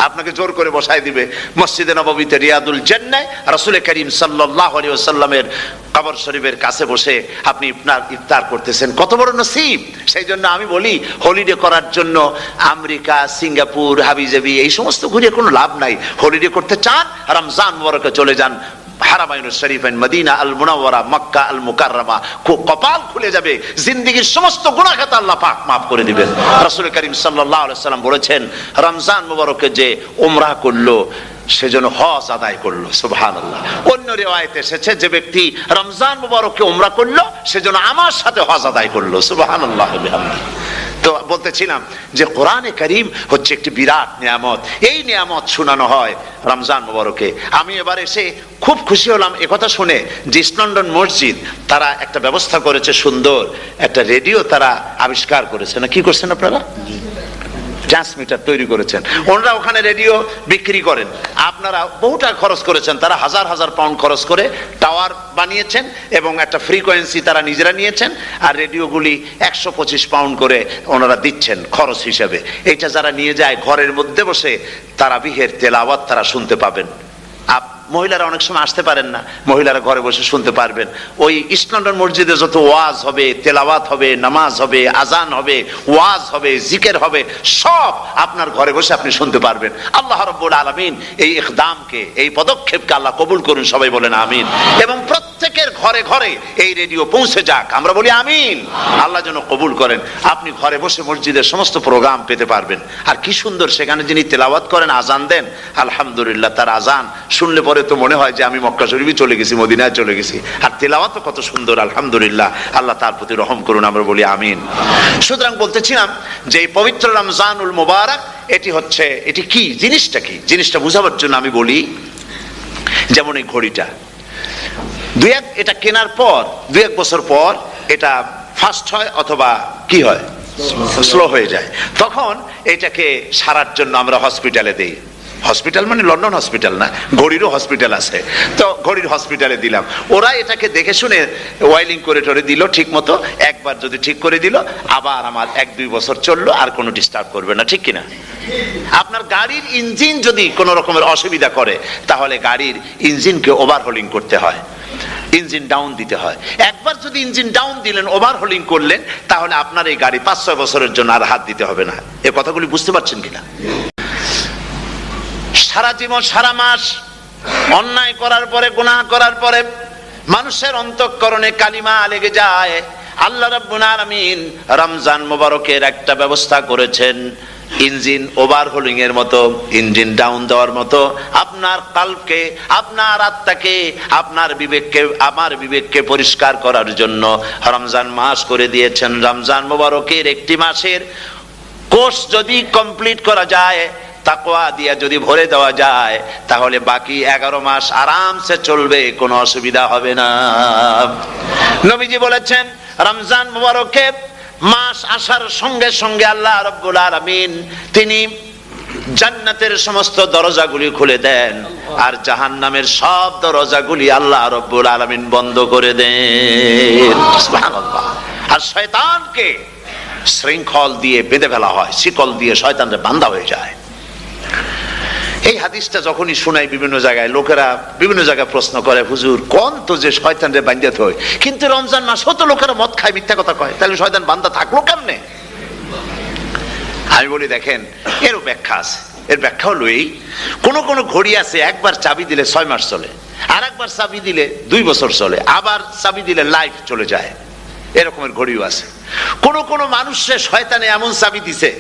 আপনাকে জোর করে বসায় দিবে। মসজিদে নববীতে রিয়াদুল জান্নাহ রাসূল করিম সাল্লাল্লাহু আলাইহি ওয়াসাল্লামের কবর শরীফের কাছে বসে আপনি ইফতার করতেছেন, কত বড় নসিব! সেই জন্য আমি বলি, হলিডে করার জন্য আমেরিকা, সিঙ্গাপুর, হাবিজাবি এই সমস্ত ঘুরে কোনো লাভ নাই। হলিডে করতে চান, রমজান মুবারকে চলে যান হারামাইনুশ শরীফাইন, মদিনা আল মুনাওয়ারা, মক্কা আল মুকাররমা। কপাল খুলে যাবে, জিন্দেগীর সমস্ত গুনাহ খাতা আল্লাহ পাক মাফ করে দিবেন। রাসূল করিম সাল্লাল্লাহু আলাইহি ওয়াসাল্লাম বলেছেন, রমজান মুবারকে যে উমরা করলো সেজন্য হজ আদায় করলো। সুবহানাল্লাহ। অন্য রিওয়ায়াতে এসেছে, যে ব্যক্তি রমজান মুবারকে উমরা করলো সেজন্য আমার সাথে হজ আদায় করলো। সুবহানাল্লাহ বিহামদিহি। তো বলতেছিলাম যে কোরআনে কারীম হচ্ছে একটি বিরাট নিয়ামত। এই নিয়ামত শোনানো হয় রমজান মুবারকে। আমি এবার এসে খুব খুশি হলাম একথা শুনে যে ইস্ট লন্ডন মসজিদ তারা একটা ব্যবস্থা করেছে, সুন্দর একটা রেডিও তারা আবিষ্কার করেছে। না কি করছেন আপনারা? ট্রান্সমিটার তৈরি করেছেন। ওনারা ওখানে রেডিও বিক্রি করেন, আপনারা বহুটা খরচ করেছেন, তারা হাজার হাজার পাউন্ড খরচ করে টাওয়ার বানিয়েছেন এবং একটা ফ্রিকোয়েন্সি তারা নিজেরা নিয়েছেন, আর রেডিওগুলি 125 পাউন্ড করে ওনারা দিচ্ছেন খরচ হিসেবে। এটা যারা নিয়ে যায় ঘরের মধ্যে বসে তারাবিহের তেলাওয়াত তারা শুনতে পাবেন। মহিলারা অনেক সময় আসতে পারেন না, মহিলারা ঘরে বসে শুনতে পারবেন। ওই ইস্ট লন্ডন মসজিদে যত ওয়াজ হবে, তেলাওয়াত হবে, নামাজ হবে, আজান হবে, ওয়াজ হবে, জিকির হবে, সব আপনার ঘরে বসে আপনি শুনতে পারবেন। আল্লাহ রাব্বুল আলামিন এই ইকদামকে, এই পদক্ষেপকে আল্লাহ কবুল করুন, সবাই বলেন আমিন। এবং প্রত্যেকের ঘরে ঘরে এই রেডিও পৌঁছে যাক, আমরা বলি আমিন। আল্লাহ যেন কবুল করেন। আপনি ঘরে বসে মসজিদের সমস্ত প্রোগ্রাম পেতে পারবেন। আর কি সুন্দর, সেখানে যিনি তেলাওয়াত করেন, আজান দেন, আলহামদুলিল্লাহ, তার আজান শুনলে পরে তো মনে হয় যে আমি মক্কা শরীফে চলে গেছি, মদিনায় চলে গেছি। আর তেলাওয়াতও কত সুন্দর, আলহামদুলিল্লাহ। আল্লাহ তার প্রতি রহম করুন, আমরা বলি আমিন। সুতরাং বলতেছিলাম যে এই পবিত্র রমজানুল মুবারক, এটি কি, জিনিসটা কি, জিনিসটা বুঝাবার জন্য আমি বলি, যেমন এই ঘড়িটা এটা কেনার পর 2-1 বছর পর এটা ফাস্ট হয় অথবা কি হয়, স্লো হয়ে যায়। তখন এটাকে সারার জন্য আমরা হসপিটালে দেই। হসপিটাল মানে লন্ডন হসপিটাল না, ঘড়িরও হসপিটাল আছে। তো ঘড়ির হসপিটালে দিলাম, ওরা এটাকে দেখে শুনে ওয়াইলিং করে টরে দিল ঠিক মতো। একবার যদি ঠিক করে দিল, আবার আমার 1-2 বছর চললো, আর কোনো ডিস্টার্ব করবে না, ঠিক কিনা? আপনার গাড়ির ইঞ্জিন যদি কোনো রকমের অসুবিধা করে, তাহলে গাড়ির ইঞ্জিনকে ওভারহোলিং করতে হয়, ইঞ্জিন ডাউন দিতে হয়। একবার যদি ইঞ্জিন ডাউন দিলেন, ওভারহোলিং করলেন, তাহলে আপনার এই গাড়ি 5-6 বছরের জন্য আর হাত দিতে হবে না। এ কথাগুলি বুঝতে পারছেন কিনা? সারা জীবন, সারা মাস অন্যায় করার পরে, গুনাহ করার পরে মানুষের অন্তঃকরণে কালিমা লেগে যায়। আল্লাহ রাব্বুল আলামিন রমজান মোবারকের একটা ব্যবস্থা করেছেন, ইঞ্জিন ওভারহোলিং এর মতো, ইঞ্জিন ডাউন দেওয়ার মতো। আপনার কালবকে, আপনার আত্মাকে, আপনার বিবেককে, আমার বিবেককে পরিষ্কার করার জন্য রমজান মাস করে দিয়েছেন। রমজান মোবারকের একটি মাসের কোর্স যদি কমপ্লিট করা যায়, তাকওয়া দিয়া যদি ভরে দেওয়া যায়, তাহলে বাকি 11 মাস আরামসে চলবে, কোনো অসুবিধা হবে না। নবীজি বলেছেন, রমজান মুবারকে মাস আসার সঙ্গে সঙ্গে আল্লাহ রাব্বুল আলামিন তিনি জান্নাতের সমস্ত দরজাগুলি খুলে দেন, আর জাহান্নামের সব দরজাগুলি আল্লাহ রাব্বুল আলামিন বন্ধ করে দেন। সুবহানাল্লাহ। আর শয়তানকে শৃঙ্খল দিয়ে বেঁধে ফেলা হয়, শিকল দিয়ে শয়তানরা বাঁধা হয়ে যায়। এই হাদিসটা যখনই শোনাই বিভিন্ন জায়গায়, লোকেরা বিভিন্ন জায়গায় প্রশ্ন করে, হুজুর কোন তো যে শয়তানরে বাঁধতে হয়, কিন্তু রমজান মাস হতো লোকেরা মদ খায়, মিথ্যা কথা কয়, তাহলে শয়তান বাঁধা থাকলো কেমনে? আমি বলি, দেখেন, এরও ব্যাখ্যা আছে। এর ব্যাখ্যা হলো এই, কোন কোন ঘড়ি আছে একবার চাবি দিলে 6 মাস চলে, আর একবার চাবি দিলে 2 বছর চলে, আবার চাবি দিলে লাইফ চলে যায়। এরকমের ঘড়িও আছে। কোন কোন মানুষের শয়তানে এমন চাবি দিছে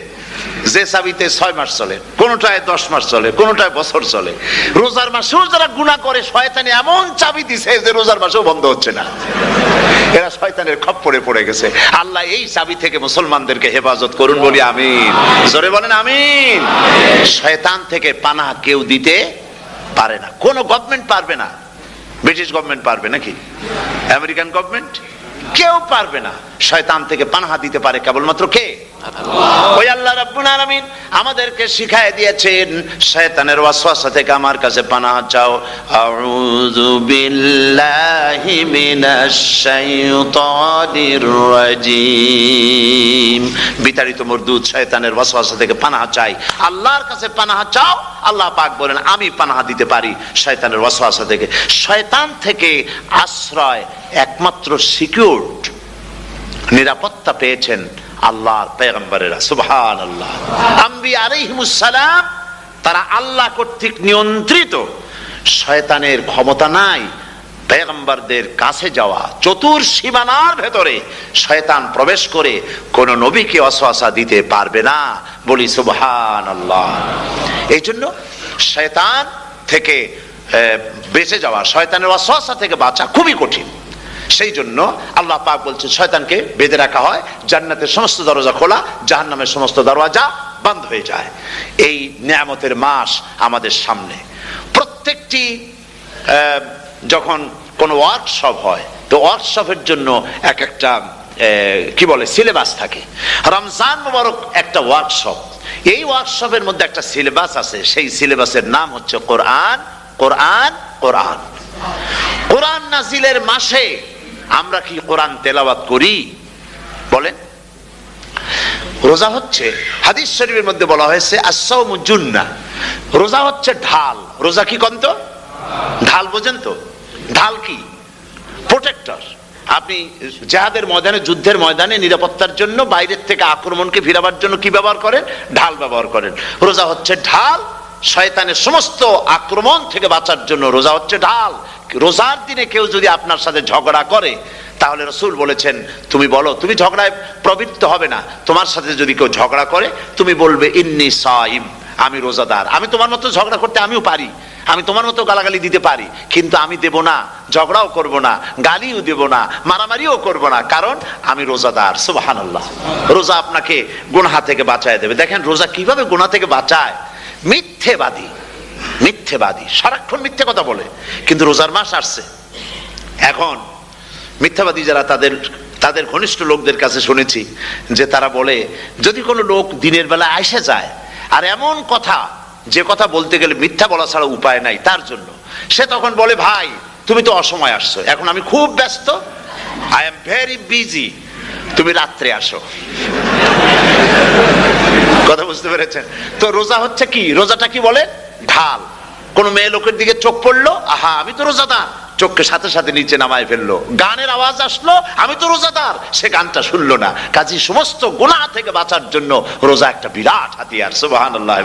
যে চাবিতে 6 মাস চলে, কোনটায় 10 মাস চলে, কোনটায় বছর চলে। রোজার মাসেও যারা গুনাহ করে, শয়তানে এমন চাবি দিছে যে রোজার মাসেও বন্ধ হচ্ছে না। এরা শয়তানের খপ্পরে পড়ে গেছে। আল্লাহ এই চাবি থেকে মুসলমানদেরকে হেফাজত করুন, বলি আমিন। জোরে বলেন আমিন। শয়তান থেকে পানাহ কেউ দিতে পারে না, কোন গভর্নমেন্ট পারবে না। ব্রিটিশ গভর্নমেন্ট পারবে নাকি? American government? কেউ পারবে না। শয়তান থেকে পানাহ দিতে পারে কেবলমাত্র কে? ওই আল্লাহ রাব্বুল আলামিন আমাদেরকে শিখায় দিয়েছেন, শয়তানের ওয়াসওয়াসা থেকে আমার কাছে পানাহ চাও। আউযু বিল্লাহি মিনাশ শাইতানির রাজিম। বিতাড়িত মরদুদ শয়তানের ওয়াসওয়াসা থেকে পানাহ চাই, আল্লাহর কাছে পানাহ চাও। আল্লাহ পাক বলেন, আমি পানাহ দিতে পারি শয়তানের ওয়াসওয়াসা থেকে। শয়তান থেকে আশ্রয় একমাত্র সিকিউরড, নিরাপত্তা পেয়েছেন আল্লাহর পয়গম্বরেরা। সুবহানাল্লাহ। আম্বিয়া আলাইহিমুস সালাম, তারা আল্লাহ কর্তৃক নিয়ন্ত্রিত। শয়তানের ক্ষমতা নাই পয়গম্বরদের কাছে যাওয়া। চতুর সীমানার ভেতরে শয়তান প্রবেশ করে কোন নবীকে ওয়াসওয়াসা দিতে পারবে না, বলি সুবহানাল্লাহ। এই জন্য শয়তান থেকে বেঁচে যাওয়া, শয়তানের ওয়াসওয়াসা থেকে বাঁচা খুবই কঠিন। সেই জন্য আল্লাহ পাক বলছেন, শয়তানকে বেঁধে রাখা হয়, জান্নাতের সমস্ত দরজা খোলা, জাহান্নামের সমস্ত দরজা বন্ধ হয়ে যায়। এই নিয়ামতের মাস আমাদের সামনে। প্রত্যেকটি যখন কোন ওয়ার্কশপ হয়, তো ওয়ার্কশপের জন্য এক একটা কি বলে সিলেবাস থাকে। রমজান মুবারক একটা ওয়ার্কশপ। এই ওয়ার্কশপের মধ্যে একটা সিলেবাস আছে, সেই সিলেবাসের নাম হচ্ছে কোরআন। কোরআন, কোরআন। কোরআন নাজিলের মাসে আমরা কি কোরআন তেলাওয়াত করি? বলেন। রোজা হচ্ছে, হাদিস শরীফের মধ্যে বলা হয়েছে, আস-সাওমু জুন্নাহ, রোজা হচ্ছে ঢাল। রোজা কি কন্ত? ঢাল বোঝেন তো? ঢাল কি? প্রোটেক্টর। আপনি জিহাদের ময়দানে, যুদ্ধের ময়দানে নিরাপত্তার জন্য, বাইরের থেকে আক্রমণকে ফিরাবার জন্য কি ব্যবহার করেন? ঢাল ব্যবহার করেন। রোজা হচ্ছে ঢাল, শয়তানের সমস্ত আক্রমণ থেকে বাঁচার জন্য রোজা হচ্ছে ঢাল। রোজার দিনে কেউ যদি আপনার সাথে ঝগড়া করে, তাহলে রাসূল বলেছেন তুমি বলো, তুমি ঝগড়ায় প্রবৃত্ত হবে না। তোমার সাথে যদি কেউ ঝগড়া করে, তুমি বলবে ইন্নী সাইম, আমি রোজাদার। আমি তোমার মতো ঝগড়া করতে আমিও পারি, আমি তোমার মতো গালাগালি দিতে পারি, কিন্তু আমি দেব না, ঝগড়াও করব না, গালিও দেব না, মারামারিও করব না, কারণ আমি রোজাদার। সুবহানাল্লাহ। রোজা আপনাকে গুনাহ থেকে বাঁচায় দেবে। দেখেন রোজা কিভাবে গুনাহ থেকে বাঁচায়। মিথ্যেবাদী, মিথ্যেবাদী সারাক্ষণ মিথ্যে কথা বলে, কিন্তু রোজার মাস আসছে। এখন মিথ্যাবাদী যারা, তাদের ঘনিষ্ঠ লোকদের কাছে শুনেছি যে তারা বলে, যদি কোনো লোক দিনের বেলা এসে যায় আর এমন কথা, যে কথা বলতে গেলে মিথ্যা বলা ছাড়া উপায় নাই তার জন্য, সে তখন বলে ভাই তুমি তো অসময় আসছো, এখন আমি খুব ব্যস্ত, আই এম ভেরি বিজি, তুমি রাত্রে আসো। কথা বুঝতে পেরেছেন তো? রোজা হচ্ছে কি? রোজাটা কি বলে? ঢাল। কোন মেয়ে লোকের দিকে চোখ পড়লো, আহা আমি তো রোজাদার, চোখকে সাথে সাথে নিচে নামায় ফেললো। গানের আওয়াজ আসলো, আমি তো রোজাদার, সে গানটা শুনলো না। কাজী সমস্ত গুনাহ থেকে বাঁচার জন্য রোজা একটা বিরাট হাতিয়ার। সুবহানাল্লাহ।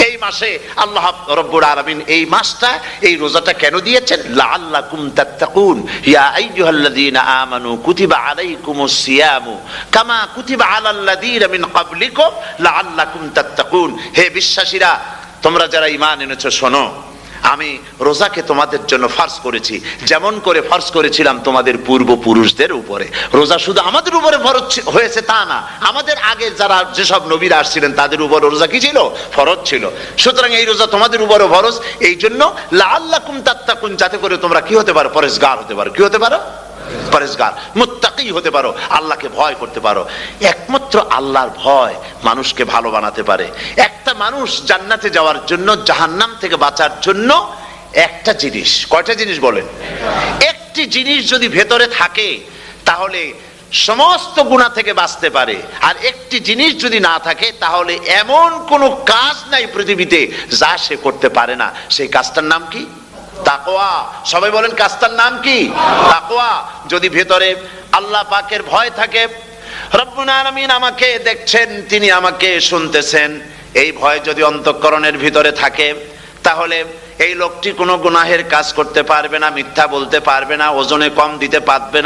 এই মাসে আল্লাহ রাব্বুল আলামিন এই মাসটা, এই রোজাটা কেন দিয়েছেন? লাআল্লাকুম তাত্তাকুন, ইয়া আইয়ুহাল্লাযীনা আমানু কুতিবা আলাইকুমুস সিয়ামু কামা কুতিবা আলাল্লাযীনা মিন ক্বাবলিকুম লাআল্লাকুম তাত্তাকুন। হে বিশ্বাসীরা, তোমরা যারা ঈমান এনেছো, শোনো, আমি রোজাকে তোমাদের জন্য ফরজ করেছি, যেমন করে ফরজ করেছিলাম তোমাদের পূর্বপুরুষদের উপরে। রোজা শুধু আমাদের উপরে ফরজ হয়েছে তা না, আমাদের আগে যারা যেসব নবীরা আসছিলেন তাদের উপর রোজা কি ছিল? ফরজ ছিল। সুতরাং এই রোজা তোমাদের উপরে ফরজ, এই জন্য লাআল্লাকুম তাত্তাকুন, যাতে করে তোমরা কি হতে পারো? পরেজগার হতে পারো। কি হতে পারো? পরেজগার, মুত্তাকি হতে পারো, আল্লাহকে ভয় করতে পারো। একমাত্র আল্লাহর ভয় মানুষকে ভালো বানাতে পারে। একটা মানুষ জান্নাতে যাওয়ার জন্য, জাহান্নাম থেকে বাঁচার জন্য একটা জিনিস, কয়টা জিনিস বলেন? একটি জিনিস যদি ভেতরে থাকে তাহলে সমস্ত গুনাহ থেকে বাঁচতে পারে। আর একটি জিনিস যদি না থাকে তাহলে এমন কোনো কাজ নাই পৃথিবীতে যা সে করতে পারে না। সেই কাজটার নাম কি? তাকওয়া। সবাই বলেন কাজটার নাম কি? তাকওয়া। যদি ভেতরে আল্লাহ পাকের ভয় থাকে, রব্বুল আলামিন আমাকে দেখছেন, তিনি আমাকে শুনতেছেন, এই ভয় যদি অন্তঃকরণের ভিতরে থাকে, তাহলে এই লোকটি কোনো গুনাহের কাজ করতে পারবে না, মিথ্যা বলতে পারবে না, ওজনে কম দিতে পারবে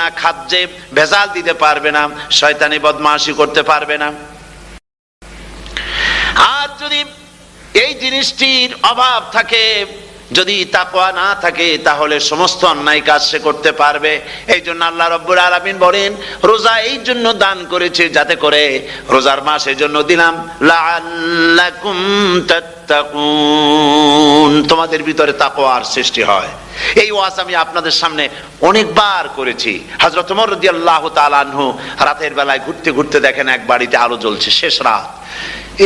না, খাদ্যে ভেজাল দিতে পারবে না, শয়তানি বদমাশি করতে পারবে না। আর যদি এই জিনিসটির অভাব থাকে, যদি তাকওয়া না থাকে, তাহলে সমস্ত অন্যায় কাজ সে করতে পারবে। এই জন্য আল্লাহ রাব্বুল আলামিন বলেন, রোজা এই জন্য দান করেছে যাতে করে, রোজার মাস এই জন্য দিলাম, লাআল্লাকুম তাত্তাকুন, তোমাদের ভিতরে তাকওয়ার সৃষ্টি হয়। এই ওয়াজ আমি আপনাদের সামনে অনেকবার করেছি। হযরত ওমর রাদিয়াল্লাহু তাআলা আনহু রাতের বেলায় ঘুরতে ঘুরতে দেখেন এক বাড়িতে আলো জ্বলছে, শেষ রাত।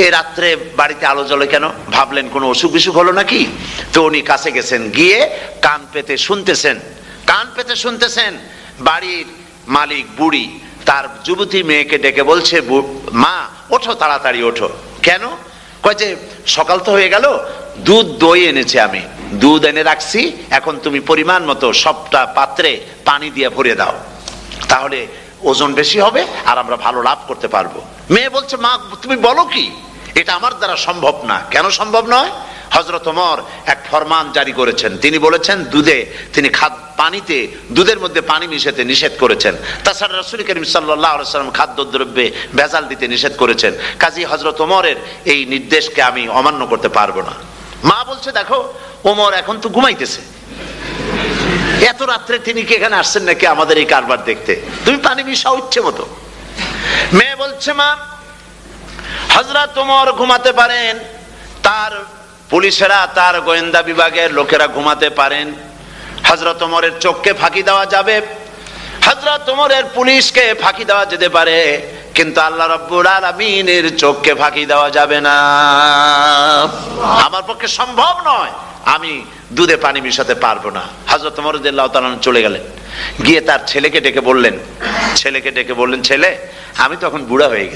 এই রাত্রে বাড়িতে আলো জ্বলে কেন? ভাবলেন কোনো অসুখ বিসুখ হলো নাকি। তো উনি কাছে গেছেন, গিয়ে কান পেতে শুনতেছেন। বাড়ির মালিক বুড়ি তার যুবতী মেয়েকে ডেকে বলছে, মা ওঠো, তাড়াতাড়ি ওঠো। কেন? কয় যে সকাল তো হয়ে গেল, দুধ দই এনেছি, আমি দুধ এনে রাখছি, এখন তুমি পরিমাণ মতো সবটা পাত্রে পানি দিয়ে ভরে দাও, তাহলে ওজন বেশি হবে আর আমরা ভালো লাভ করতে পারবো। মেয়ে বলছে, মা তুমি বলো কি, এটা আমার দ্বারা সম্ভব না। কেন সম্ভব নয়? হযরত ওমর এক ফরমান জারি করেছেন, তিনি বলেছেন পানিতে, দুধের মধ্যে পানি মিশাতে নিষেধ করেছেন। তাছাড়া রাসূল করিম সাল্লাল্লাহু আলাইহি ওয়াসাল্লাম খাদ্যদ্রব্যে ভেজাল দিতে নিষেধ করেছেন। কাজী হযরত ওমরের এই নির্দেশকে আমি অমান্য করতে পারবো না। মা বলছে, দেখো ওমর এখন তো ঘুমাইতেছে, এত রাত্রে তিনি কি এখানে আসছেন নাকি আমাদের এই কারবার দেখতে? তুমি পানি মিশাও ইচ্ছে মতো। মেয়ে বলছে, মা হযরত ওমর ঘুমাতে পারেন, তার পুলিশেরা, তার গোয়েন্দা বিভাগের লোকেরা ঘুমাতে পারেন, হযরত ওমরের চোখকে ফাঁকি দেওয়া যাবে, হযরত ওমরের পুলিশকে ফাঁকি দেওয়া যেতে পারে, কিন্তু আল্লাহ রাব্বুল আলামিনের চোখকে ফাঁকি দেওয়া যাবে না। আমার পক্ষে সম্ভব নয়, আমি দুধে পানি মিশাতে পারবো না। হযরত ওমর রাদিয়াল্লাহু তাআলা চলে গেলেন, গিয়ে তার ছেলেকে ডেকে বললেন, ছেলে আমি তো এখন বুড়া হয়ে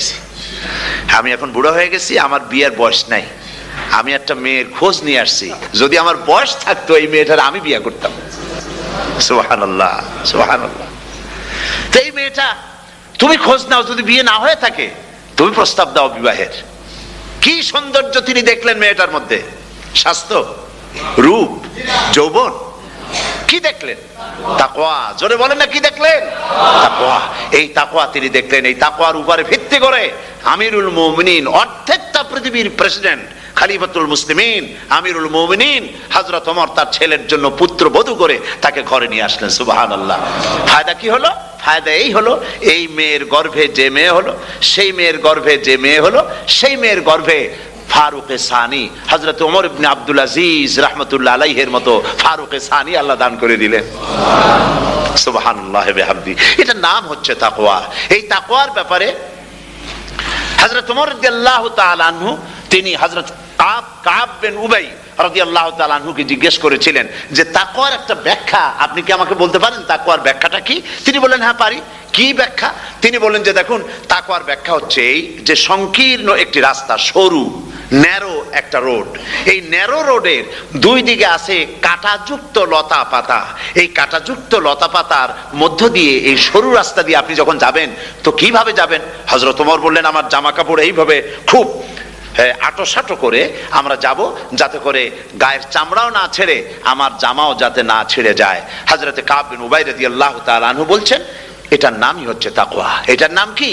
গেছি, আমার বিয়ের বয়স নাই, আমি একটা মেয়ের খোঁজ নিয়ে আসছি, যদি আমার বয়স থাকতো এই মেয়েটার আমি বিয়ে করতাম। সুবহানাল্লাহ, সুবহানাল্লাহ। তো এই মেয়েটা, তুমি খোঁজ নাও, যদি বিয়ে না হয়ে থাকে তুমি প্রস্তাব দাও বিবাহের। কি সৌন্দর্য তিনি দেখলেন মেয়েটার মধ্যে, স্বাস্থ্য, রূপ, যৌবন, কি দেখলেন? তাকওয়া। জোরে বলেন না, কি দেখলেন? তাকওয়া। এই তাকওয়া তিনি দেখলেন। এই তাকওয়ার উপরে ভিত্তি করে আমিরুল মুমিনিন, অর্ধেকটা পৃথিবীর প্রেসিডেন্ট, খলিফাতুল মুসলিমিন, আমিরুল মুমিনিন হযরত ওমর তার ছেলের জন্য পুত্রবধূ করে তাকে ঘরে নিয়ে আসলেন। সুবহানাল্লাহ। ফায়দা কি হলো? ফায়দা এই হলো, এই মেয়ের গর্ভে যে মেয়ে হলো, সেই মেয়ের গর্ভে যে মেয়ে হলো, সেই মেয়ের গর্ভে ফারুকে সানি হযরত ওমর ইবনে আব্দুল আজিজ রাহমাতুল্লাহ আলাইহির মতো ফারুকে সানি আল্লাহ দান করে দিলেন। সুবহানাল্লাহ ওয়া বিহামদি। এটা নাম হচ্ছে তাকওয়া। এই তাকওয়ার ব্যাপারে হযরত ওমর রাদিয়াল্লাহু তাআলা আনহু তিনি হযরত কাব বিন উবাই রাদিয়াল্লাহু তাআলা আনহুকে জিজ্ঞেস করেছিলেন যে তাকওয়ার একটা ব্যাখ্যা আপনি কি আমাকে বলতে পারেন, তাকওয়ার ব্যাখ্যাটা কি? তিনি বললেন, হ্যাঁ পারি। কি ব্যাখ্যা? তিনি বললেন যে দেখুন, তাকওয়ার ব্যাখ্যা হচ্ছে এই যে সংকীর্ণ একটি রাস্তা, সরু ন্যারো একটা রোড, এই ন্যারো রোডের দুই দিকে আছে কাঁটাযুক্ত লতা পাতা। এই কাঁটাযুক্ত লতা পাতার মধ্য দিয়ে এই সরু রাস্তা দিয়ে আপনি যখন যাবেন তো কিভাবে যাবেন? হযরত ওমর বললেন, আমার জামা কাপড় এইভাবে খুব আটোসাটো করে আমরা যাব, যাতে করে গায়ের চামড়াও না ছেড়ে আমার জামাও যাতে না ছিঁড়ে যায়। হযরতে কাব বিন উবাই রাদিয়াল্লাহু তাআলা আনহু বলছেন, এটার নামই হচ্ছে তাকওয়া। এটার নাম কি?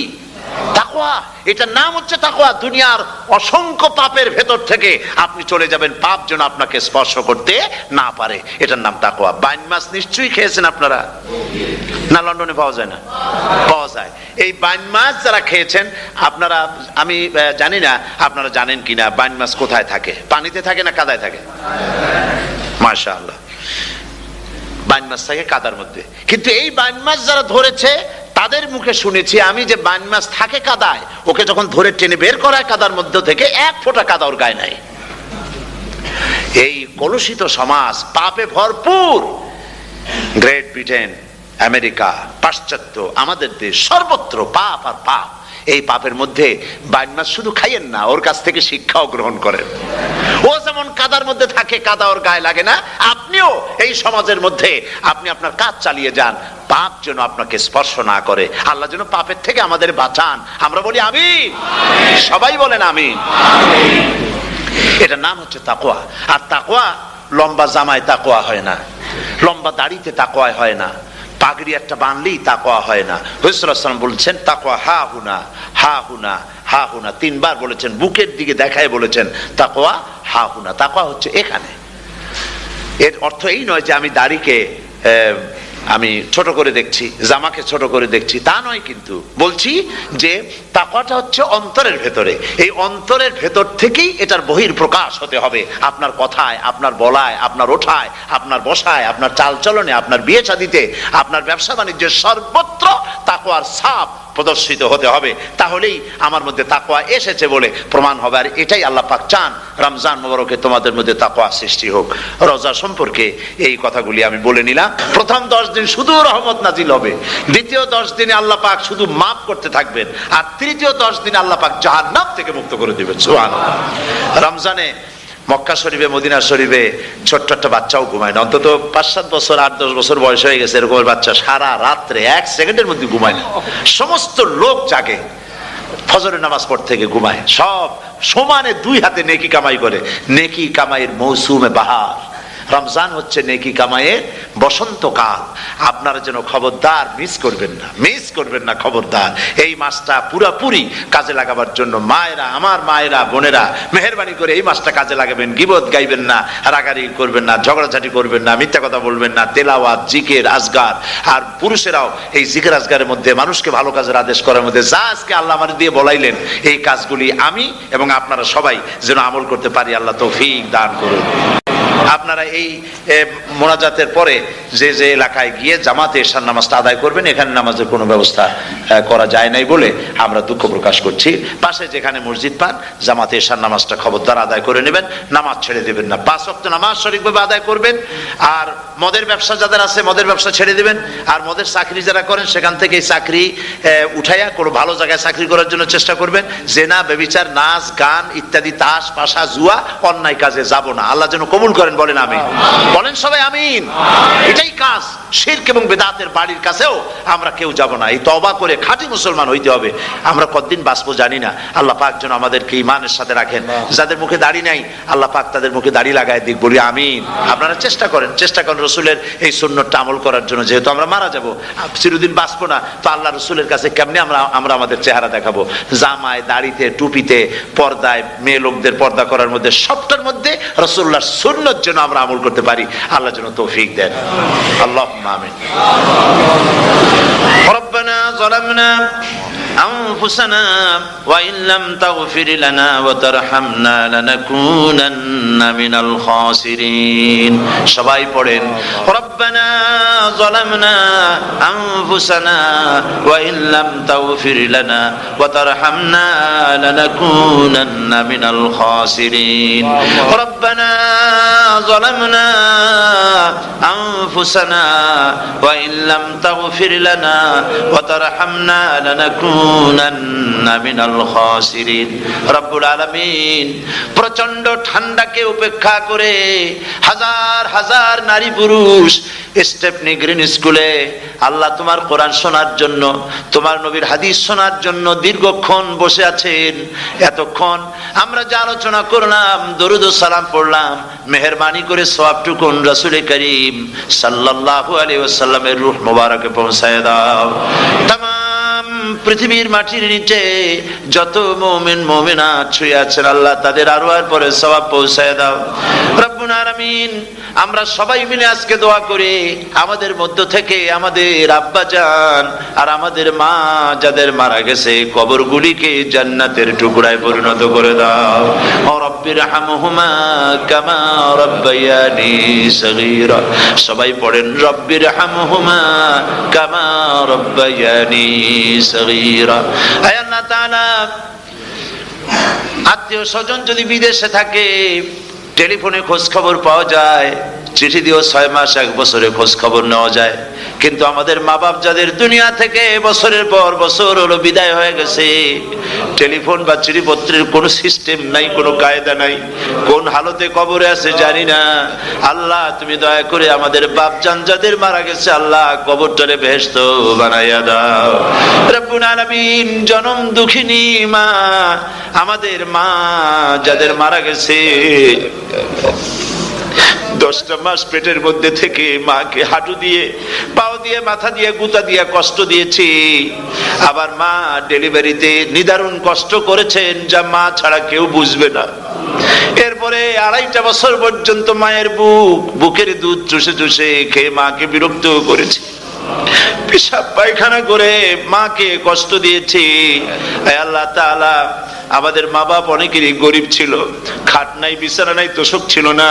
তাকওয়া। এটার নাম হচ্ছে তাকওয়া। দুনিয়ার অসংখ্য পাপের ভেতর থেকে আপনি চলে যাবেন, পাপ যেন আপনাকে স্পর্শ করতে না পারে। এটার নাম তাকওয়া। বাইন মাছ নিশ্চয়ই খেয়েছেন আপনারা, না লন্ডনে পাওয়া যায় না? পাওয়া যায়। এই বাইন মাছ যারা খেয়েছেন আপনারা, আমি জানি না আপনারা জানেন কিনা, বাইন মাছ কোথায় থাকে? পানিতে থাকে না কাদায় থাকে? মাশাআল্লাহ, বাইন মাছ থাকে কাদার মধ্যে। কিন্তু এই বাইন মাছ যারা ধরেছে তাদের মুখে শুনেছি আমি যে বাইন মাছ থাকে কাদায়, ওকে যখন ধরে টেনে বের করায় কাদার মধ্যে থেকে এক ফোঁটা কাদা ওর গায়ে নাই। এই কলুষিত সমাজ, পাপে ভরপুর, গ্রেট ব্রিটেন, আমেরিকা, পাশ্চাত্য, আমাদের দেশ, সর্বত্র পাপ আর পাপ। এই পাপের মধ্যে বাইন মাছ শুধু খাইয়েন না, ওর কাছ থেকে শিক্ষাও গ্রহণ করেন। ও যেমন কাদার মধ্যে থাকে, কাদা ওর গায়ে লাগে না, আপনিও এই সমাজের মধ্যে আপনি আপনার কাজ চালিয়ে যান, পাপ যেন আপনাকে স্পর্শ না করে। আল্লাহ যেন পাপের থেকে আমাদের বাঁচান। আমরা বলি আমিন, সবাই বলেন আমিন। এটার নাম হচ্ছে তাকওয়া। আর তাকওয়া লম্বা জামায় তাকওয়া হয় না, লম্বা দাড়িতে তাকওয়া হয় না, পাগড়ি একটা বানলেই তাকওয়া হয় না। রাসূলুল্লাহ সাল্লাল্লাহু আলাইহি ওয়াসাল্লাম বলেছেন তাকওয়া হা হুনা, হা হুনা, হা হুনা, তিনবার বলেছেন, বুকের দিকে দেখায় বলেছেন তাকওয়া হা হুনা। তাকওয়া হচ্ছে এখানে। এর অর্থ এই নয় যে আমি দাড়িকে আমি ছোট করে দেখছি, জামাকে ছোট করে দেখছি, তা নয়। কিন্তু বলছি যে তাকওয়াটা হচ্ছে অন্তরের ভেতরে। এই অন্তরের ভেতর থেকেই এটার বহির প্রকাশ হতে হবে। আপনার কথায়, আপনার বলায়, আপনার ওঠায়, আপনার বসায়, আপনার চালচলনে, আপনার বিয়ে শাদীতে, আপনার ব্যবসা বাণিজ্যের সর্বত্র তাকওয়ার ছাপ প্রদর্শিত হতে হবে। তাহলেই আমার মধ্যে তাকওয়া এসেছে বলে প্রমাণ হবে। আর এটাই আল্লাহ পাক চান, রমজান মোবারকে তোমাদের মধ্যে তাকওয়া সৃষ্টি হোক। রোজা সম্পর্কে এই কথাগুলি আমি বলে নিলাম। প্রথম 10 দিন শুধু রহমত নাজিল হবে, দ্বিতীয় 10 দিনে আল্লাহ পাক শুধু মাফ করতে থাকবেন, আর তৃতীয় 10 দিনে আল্লাহ পাক জাহান্নাম থেকে মুক্ত করে দিবেন। সুবহানাল্লাহ। রমজানে মক্কা শরীফে, মদিনা শরীফে ছোট্ট একটা বাচ্চাও ঘুমায় না। অন্তত 5-7 বছর, 8-10 বছর বয়স হয়ে গেছে এরকম বাচ্চা সারা রাত্রে 1 সেকেন্ডের মধ্যে ঘুমায় না। সমস্ত লোক জাগে, ফজরের নামাজ পড়তে থেকে ঘুমায়, সব সমানে 2 হাতে নেকি কামাই করে। নেকি কামাইয়ের মৌসুমে বাহার। রমজান হচ্ছে নেকি কামাইয়ের বসন্তকাল। আপনারা যেন খবরদার মিস করবেন না, মিস করবেন না, খবরদার। এই মাসটা পুরাপুরি কাজে লাগাবার জন্য মায়েরা, আমার মায়েরা, বোনেরা, মেহেরবানি করে এই মাসটা কাজে লাগাবেন। গীবত গাইবেন না, রাগারাগি করবেন না, ঝগড়াঝাটি করবেন না, মিথ্যা কথা বলবেন না, তেলাওয়াত, জিকির, আজগার। আর পুরুষেরাও এই জিকির আজগারের মধ্যে, মানুষকে ভালো কাজের আদেশ করার মধ্যে যা আজকে আল্লাহ আমার দিয়ে বলাইলেন, এই কাজগুলি আমি এবং আপনারা সবাই যেন আমল করতে পারি। আল্লাহ তৌফিক দান করুন। আপনারা এই মোনাজাতের পরে যে যে এলাকায় গিয়ে জামাতে এশার নামাজটা আদায় করবেন, এখানে নামাজের কোনো ব্যবস্থা করা যায় নাই বলে আমরা দুঃখ প্রকাশ করছি। পাশে যেখানে মসজিদ পান জামাতে এশার নামাজটা খবরদার আদায় করে নেবেন, নামাজ ছেড়ে দেবেন না, 5 ওয়াক্ত নামাজ সঠিকভাবে আদায় করবেন। আর মদের ব্যবসা যাদের আছে মদের ব্যবসা ছেড়ে দিবেন, আর মদের চাকরি যারা করেন সেখান থেকে চাকরি উঠাইয়া কোনো ভালো জায়গায় চাকরি করার জন্য চেষ্টা করবেন। জেনা, ব্যভিচার, নাচ গান ইত্যাদি, তাস পাশা, জুয়া, অন্যায় কাজে যাব না। আল্লাহ যেন কবুল করেন, বলেন আমিন। বলেন সবাই আমিন। এটাই কাজ। শিরক এবং বেদাতের বাড়ির কাছেও আমরা কেউ যাব না। এই তওবা করে খাঁটি মুসলমান হইতে হবে। আমরা কতদিন বাঁচবো জানি না, আল্লাহ পাক যেন আমাদেরকে ঈমানের সাথে রাখেন। যাদের মুখে দাড়ি নাই আল্লাহ পাক তাদের মুখে দাড়ি লাগায় দিক, বলি আমিন। আপনারা চেষ্টা করেন রসুলের এই সুন্নতটা আমল করার জন্য। যেহেতু আমরা মারা যাব, চিরদিন বাঁচবো না, তো আল্লাহ রসুলের কাছে কেমনে আমরা আমাদের চেহারা দেখাবো? জামায়, দাড়িতে, টুপিতে, পর্দায়, মেয়ে লোকদের পর্দা করার মধ্যে সবটার মধ্যে রাসূলুল্লাহর সুন্নত যেন আমরা আমল করতে পারি। আল্লাহ যেন তৌফিক দেন। আল্লাহুম্মা আমিন। রব্বানা যালামনা أنفسنا وإن لم تغفر لنا وترحمنا لنكونن من الخاسرين সবাই পড়েন ربنا ظلمنا أنفسنا وإن لم تغفر لنا وترحمنا لنكونن من الخاسرين ربنا ظلمنا أنفسنا وإن لم تغفر لنا وترحمنا لنكونن من الخاسرين রব্বুল আলামিন প্রচন্ড ঠান্ডাকে উপেক্ষা করে হাজার হাজার নারী পুরুষ স্টেপনি গ্রিন স্কুলে আল্লাহ তোমার কোরআন শোনার জন্য, তোমার নবীর হাদিস শোনার জন্য দীর্ঘক্ষণ বসে আছেন। এতক্ষণ আমরা যা আলোচনা করলাম, দরুদ ও সালাম পড়লাম, মেহেরবানি করে সওয়াবটুকুন রাসূল করিম সাল্লাল্লাহু আলাইহি ওয়াসাল্লামের রূহ মোবারকে পৌঁছায় দাও। তামাম পৃথিবীর মাটির নিচে যত মুমিন মুমিনাত শুয়ে আছেন আল্লাহ তাদের আরওয়ার পরে সওয়াব পৌঁছায় দাও রব্বুল আলামিন। আমরা সবাই মিলে আজকে দোয়া করি, আমাদের মধ্য থেকে আমাদের আব্বা জান আর আমাদের মা যাদের মারা গেছে কবরগুলিকে জান্নাতের টুকরায় পরিণত করে দাও। ও রব্বির হামহুমা কামা রাব্বায়ানি সগীরা। সবাই পড়েন রব্বির হামহুমা কামা রাব্বায়ানি সগীরা। আয় আল্লাহ তাআলা, আত্মীয় স্বজন যদি বিদেশে থাকে টেলিফোনে খোঁজ খবর পাওয়া যায়, চিঠি দিয়েও 6 মাস 1 বছরে খোঁজ খবর নেওয়া যায়, কিন্তু আমাদের মা বাপ যাদের দুনিয়া থেকে বছরের পর বছর হলো বিদায় হয়ে গেছে, টেলিফোন বা চিঠিপত্রের কোনো সিস্টেম নাই, কোনো কায়দা নাই, কোন হালতে কবরে আছে জানি না। আল্লাহ তুমি দয়া করে আমাদের বাপ জান যাদের মারা গেছে আল্লাহ কবরটারে বেহেশত বানাইয়া দাও রব্বুল আলামিন। জনম দুঃখিনী মা, আমাদের মা যাদের মারা গেছে 10টা মাস পেটের মধ্যে থেকে মাকে হাঁটু দিয়ে, পাও দিয়ে, মাথা দিয়ে, গুতা দিয়ে কষ্ট দিয়েছি। আবার মা ডেলিভারিতে নিদারুণ কষ্ট করেছেন যা মা ছাড়া কেউ বুঝবে না। এরপরে 2.5 বছর পর্যন্ত মায়ের বুকের দুধ চুষে চুষে খেয়ে মাকে বিরক্ত করেছি, পেশাব পায়খানা করে মাকে কষ্ট দিয়েছি। আল্লাহ তাআলা, আমাদের মা বাপ অনেকেরই গরিব ছিল, খাট নাই, বিছানা নাই, তোষক ছিল না,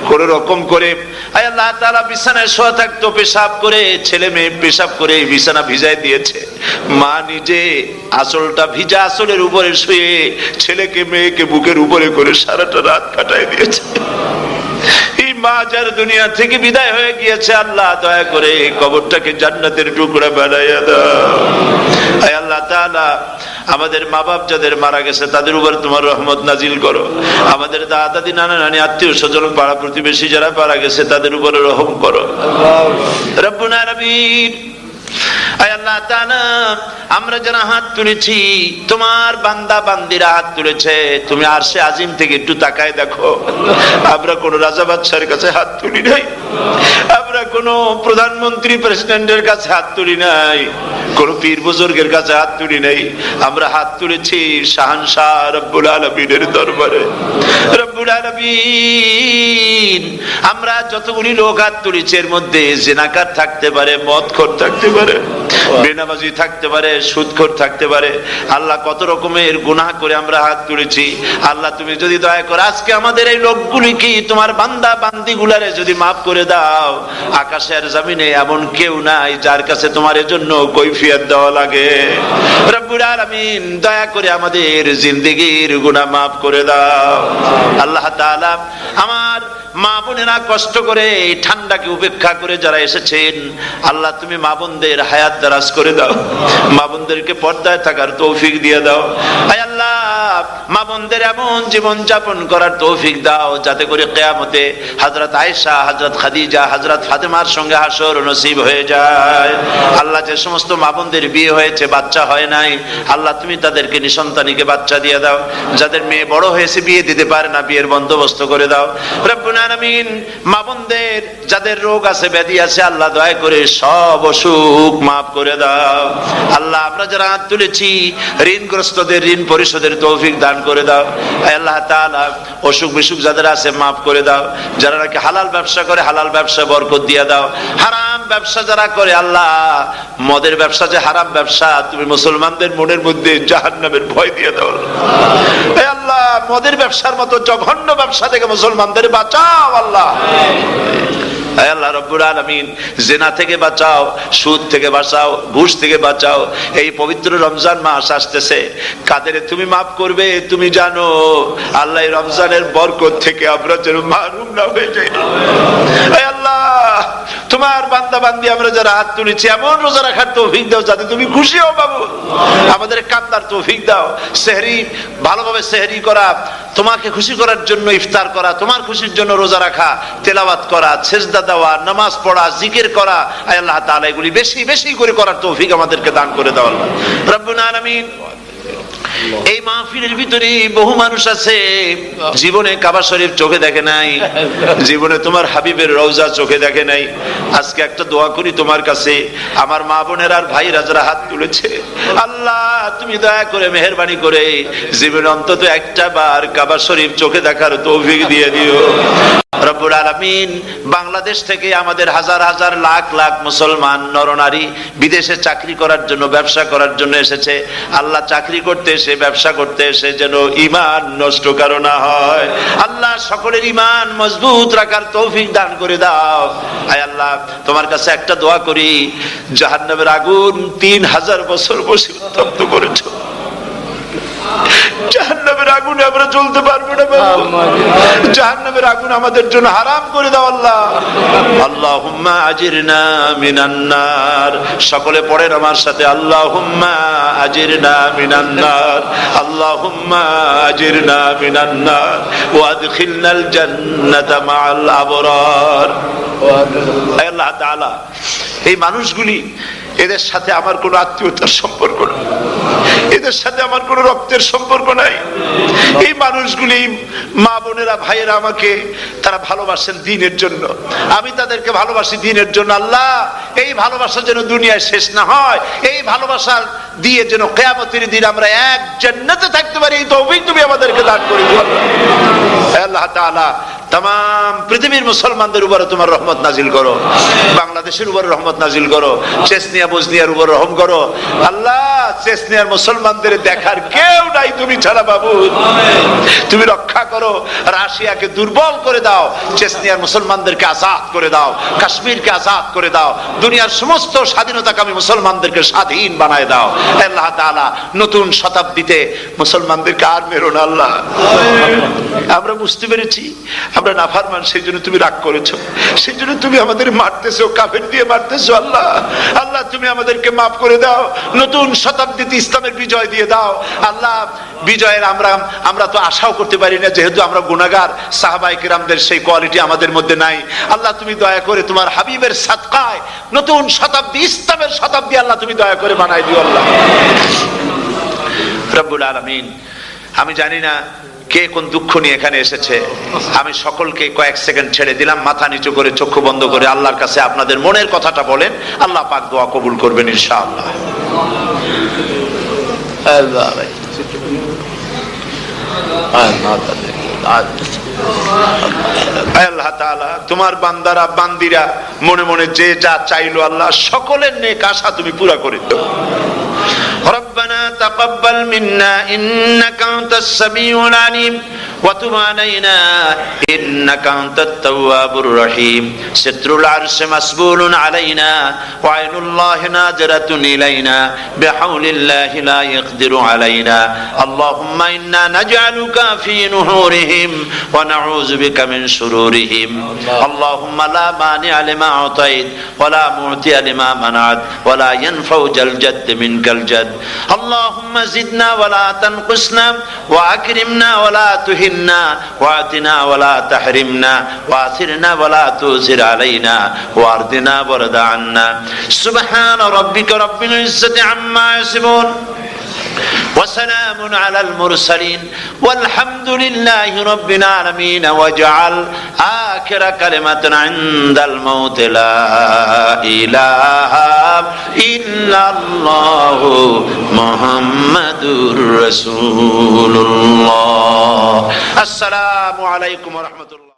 কোন রকম করে আল্লাহ তাআলা বিছানায় শোয়া থাকতো, পেশাব করে, ছেলে মেয়ে পেশাব করে বিছানা ভিজায় দিয়েছে। মা নিজে আঁচলটা ভিজা আঁচলের উপরে শুয়ে ছেলেকে মেয়েকে বুকের উপরে করে সারাটা রাত কাটায় দিয়েছে। মা যার দুনিয়া থেকে বিদায় হয়ে গিয়েছে আল্লাহ দয়া করে কবরটাকে জান্নাতের টুকরা বানাইয়া দাও। আয় আল্লাহ তাআলা, আমাদের মা বাপ যাদের মারা গেছে তাদের উপর তোমার রহমত নাজিল করো। আমাদের দাদা দাদি, নানা নানি, আত্মীয় স্বজন, পাড়া প্রতিবেশী যারা মারা গেছে তাদের উপরে রহম করো রব্বুল আলামিন। আয় আল্লাহ তাআলা, আমরা যারা হাত তুলেছি, তোমার বান্দা বান্দিরা হাত তুলেছে, তুমি আরশে আজিম থেকে একটু তাকায় দেখো। আমরা কোন রাজা বাদশার কাছে হাত তুলি নাই, আমরা কোন প্রধানমন্ত্রী প্রেসিডেন্টের কাছে হাত তুলি নাই, কোন পীর বুজুর্গের কাছে হাত তুলি নাই। আমরা হাত তুলেছি শাহানশাহ রব্বুল আলামিনের দরবারে। রব্বুল আলামিন, আমরা যতগুলি লোক হাত তুলেছি এর মধ্যে জিনাকার থাকতে পারে, মদখোর থাকতে পারে, বেনামাজি থাকতে পারে, সুদখোর থাকতে পারে। আল্লাহ কত রকমের গুনাহ করে আমরা হাত তুলেছি। আল্লাহ তুমি যদি দয়া করে আজকে আমাদের এই লোকগুলি কি তোমার বান্দা বান্দি গুলারে যদি মাফ করে দাও, আকাশের জমিনে এমন কেউ নাই যার কাছে তোমার এজন্য কৈফিয়ত দেওয়া লাগে। রব্বুল আলামিন দয়া করে আমাদের জিন্দেগির গুনাহ মাফ করে দাও। আল্লাহ তাআলা আমার মা বোনেরা কষ্ট করে এই ঠান্ডাকে উপেক্ষা করে যারা এসেছেন, আল্লাহ তুমি মা বোনদের হায়াত দারাজ করে দাও, মা বোনদেরকে পর্দায় থাকার তৌফিক দিয়ে দাও। আয় আল্লাহ, মা বোনদের এমন জীবন যাপন করার তৌফিক দাও যাতে করে কিয়ামতে হযরত আয়েশা, হযরত খাদিজা, হযরত ফাতেমার সঙ্গে হাসর নসিব হয়ে যায়। আল্লাহ যে সমস্ত মা বোনদের বিয়ে হয়েছে, বাচ্চা হয় নাই, আল্লাহ তুমি তাদেরকে নিঃসন্তানীকে বাচ্চা দিয়ে দাও। যাদের মেয়ে বড় হয়েছে বিয়ে দিতে পারে না, বিয়ের বন্দোবস্ত করে দাও। রব্বুল আলামিন মা বোনদের যাদের রোগ আছে, ব্যাধি আছে, আল্লাহ দয়া করে সব অসুখ মাফ করে দাও। আল্লাহ আমরা যারা হাত তুলেছি, ঋণগ্রস্তদের ঋণ পরিশোধের তৌফিক দান করে দাও। আল্লাহ তাআলা অসুখ বিসুখ যাদের আছে মাফ করে দাও। যারা নাকি হালাল ব্যবসা করে, হালাল ব্যবসা বরকত দিয়ে দাও। হারাম ব্যবসা যারা করে, আল্লাহ মদের ব্যবসা যে হারাম ব্যবসা, তুমি মুসলমানদের মনের মধ্যে জাহান্নামের ভয় দিয়ে দাও। আল্লাহ মদের ব্যবসার মতো জঘন্য ব্যবসা থেকে মুসলমানদের বাঁচাও আল্লাহ। আল্লাহ রব্বুল আলামিন জিনা থেকে বাঁচাও, সুদ থেকে বাঁচাও, ঘুষ থেকে বাঁচাও। এই পবিত্র রমজান মাস আসতেছে, কাদের তুমি মাফ করবে তুমি জানো। আল্লাহ এই রমজানের বরকত থেকে আমরা যেন মাহরুম না হয়ে যাই। আল্লাহ তোমার বান্দা বান্দি আমরা যারা হাত তুলেছি, এমন রোজা রাখার তৌফিক দাও যাতে তুমি খুশি হও বাবু। আমাদের কান্দার তৌফিক দাও। সেহরি ভালোভাবে সেহরি করা, তোমাকে খুশি করার জন্য ইফতার করা, তোমার খুশির জন্য রোজা রাখা, তেলাওয়াত করা, সেজদা দেওয়া, নামাজ পড়া, জিকির করা, আয় আল্লাহ তাআলা এগুলি বেশি বেশি করে করার তৌফিক আমাদেরকে দান করে দাও আল্লাহ রব্বুল আলামিন। এই মাহফিলের ভিতরে বহু মানুষ আছে জীবনে কাবা শরীফ চোখে দেখে নাই, জীবনে তোমার হাবিবের রওজা চোখে দেখে নাই। আজকে একটা দোয়া করি তোমার কাছে, আমার মা বোনের আর ভাইরা যারা হাত তুলেছে, আল্লাহ তুমি দয়া করে মেহেরবানি করে জীবনে অন্তত একটা বার কাবা শরীফ চোখে দেখার তৌফিক দিয়ে দিও রব্বুল আলামিন। বাংলাদেশ থেকে আমাদের হাজার হাজার লাখ লাখ মুসলমান নরনারী বিদেশে চাকরি করার জন্য, ব্যবসা করার জন্য এসেছে। আল্লাহ চাকরি করতে এসে, ব্যবসা করতে এসে যেন ঈমান নষ্ট কারো না হয়। আল্লাহ সকলের ঈমান মজবুত রাখার তৌফিক দান করে দাও। আয় আল্লাহ তোমার কাছে একটা দোয়া করি, জাহান্নামের আগুন 3000 বছর বসে উত্তপ্ত করেছো, জাহান্নামের আগুনে আমরা জ্বলতে পারবো না বাবু। জাহান্নামের আগুন আমাদের জন্য হারাম করে দাও আল্লাহ। আল্লাহুম্মা আজিরনা মিনান নার। সকলে পড়েন আমার সাথে, আল্লাহুম্মা আজিরনা মিনান নার, আল্লাহুম্মা আজিরনা মিনান নার ওয়া আদখিলনাল জান্নাতা মাআল আবরার। আল্লাহ তাআলা এই মানুষগুলি, এদের সাথে আমার কোনো আত্মীয়তার সম্পর্ক নেই, এদের সাথে আমার কোনো রক্তের সম্পর্ক নাই। এই মানুষগুলি মা বোনেরা ভাইয়েরা আমাকে তারা ভালোবাসেন দ্বীনের জন্য, আমি তাদেরকে ভালোবাসি দ্বীনের জন্য। আল্লাহ এই ভালোবাসা যেন দুনিয়ায় শেষ না হয়, এই ভালোবাসা দিয়ে যেন কিয়ামতের দিন আমরা এক জান্নাতে থাকতে পারি, এই তৌফিক তুমি আমাদেরকে দান করে দিও আল্লাহ তাআলা। तमाम পৃথিবীর মুসলমানদের উপরে তোমার রহমত নাজিল করো, বাংলাদেশের উপর রহমত নাজিল করো, চেচনিয়া বসনিয়ার উপর রহম করো আল্লাহ। চেচনিয়ার মুসলমানদের দেখার কেউ নাই তুমি ছাড়া বাবু, তুমি রক্ষা করো। রাশিয়াকে দুর্বল করে দাও, চেচনিয়ার মুসলমানদেরকে আজাদ করে দাও, কাশ্মীরকে আজাদ করে দাও, দুনিয়ার সমস্ত স্বাধীনতাকামী মুসলমানদেরকে স্বাধীন বানায় দাও আল্লাহ তাআলা। নতুন শতাব্দীতে মুসলমানদেরকে আর মেরো না আল্লাহ। আমরা বুঝতে পেরেছি আমরা নাফরমান, সেই জন্য তুমি রাগ করেছো, সেই জন্য তুমি আমাদের মারতেছো, কাফের দিয়ে মারতেছো আল্লাহ। আল্লাহ তুমি আমাদেরকে মাফ করে দাও, নতুন শতাব্দীতে ইসলামের বিজয় দিয়ে দাও আল্লাহ। বিজয়ের আমরা তো আশাও করতে পারি না, যেহেতু আমরা গুনাহগার। সাহাবায়ে কিরামদের সেই কোয়ালিটি আমাদের মধ্যে নাই আল্লাহ। তুমি দয়া করে তোমার হাবিবের সাদকায় নতুন শতাব্দী, ইসলামের শতাব্দী আল্লাহ তুমি দয়া করে বানাই দিও আল্লাহ রব্বুল আলামিন। আমি জানি না কে কোন দুঃখ নিয়ে এখানে এসেছে, আমি সকলকে কয়েক সেকেন্ড ছেড়ে দিলাম, মাথা নিচু করে চক্ষু বন্ধ করে আল্লাহর কাছে আপনাদের মনের কথাটা বলেন, আল্লাহ পাক দোয়া কবুল করবেন ইনশাআল্লাহ। আল্লাহ আল্লাহ তাআলা তোমার বান্দারা বান্দিরা মনে মনে যে যা চাইলো আল্লাহ সকলের নেক আশা তুমি পুরা করে দাও। ربنا تقبل منا إنك أنت السميع العليم وتب علينا إنك أنت التواب الرحيم ستر العرش مسبول علينا وعين الله ناظرة إلينا بحول الله لا يقدر علينا اللهم إنا نجعلك في نحورهم ونعوذ بك من شرورهم اللهم لا مانع لما أعطيت ولا معطي لما منعت ولا ينفع ذا الجد منك الجد اللهم زدنا ولا تنقصنا وأكرمنا ولا تهنا وآتنا ولا تحرمنا وآثرنا ولا تؤثر علينا وأرضنا وارض عنا سبحان ربك رب العزة عما يصفون وسلام على المرسلين والحمد لله رب العالمين واجعل آخر كلمة عند الموت لا إله إلا الله محمد رسول الله السلام عليكم ورحمة الله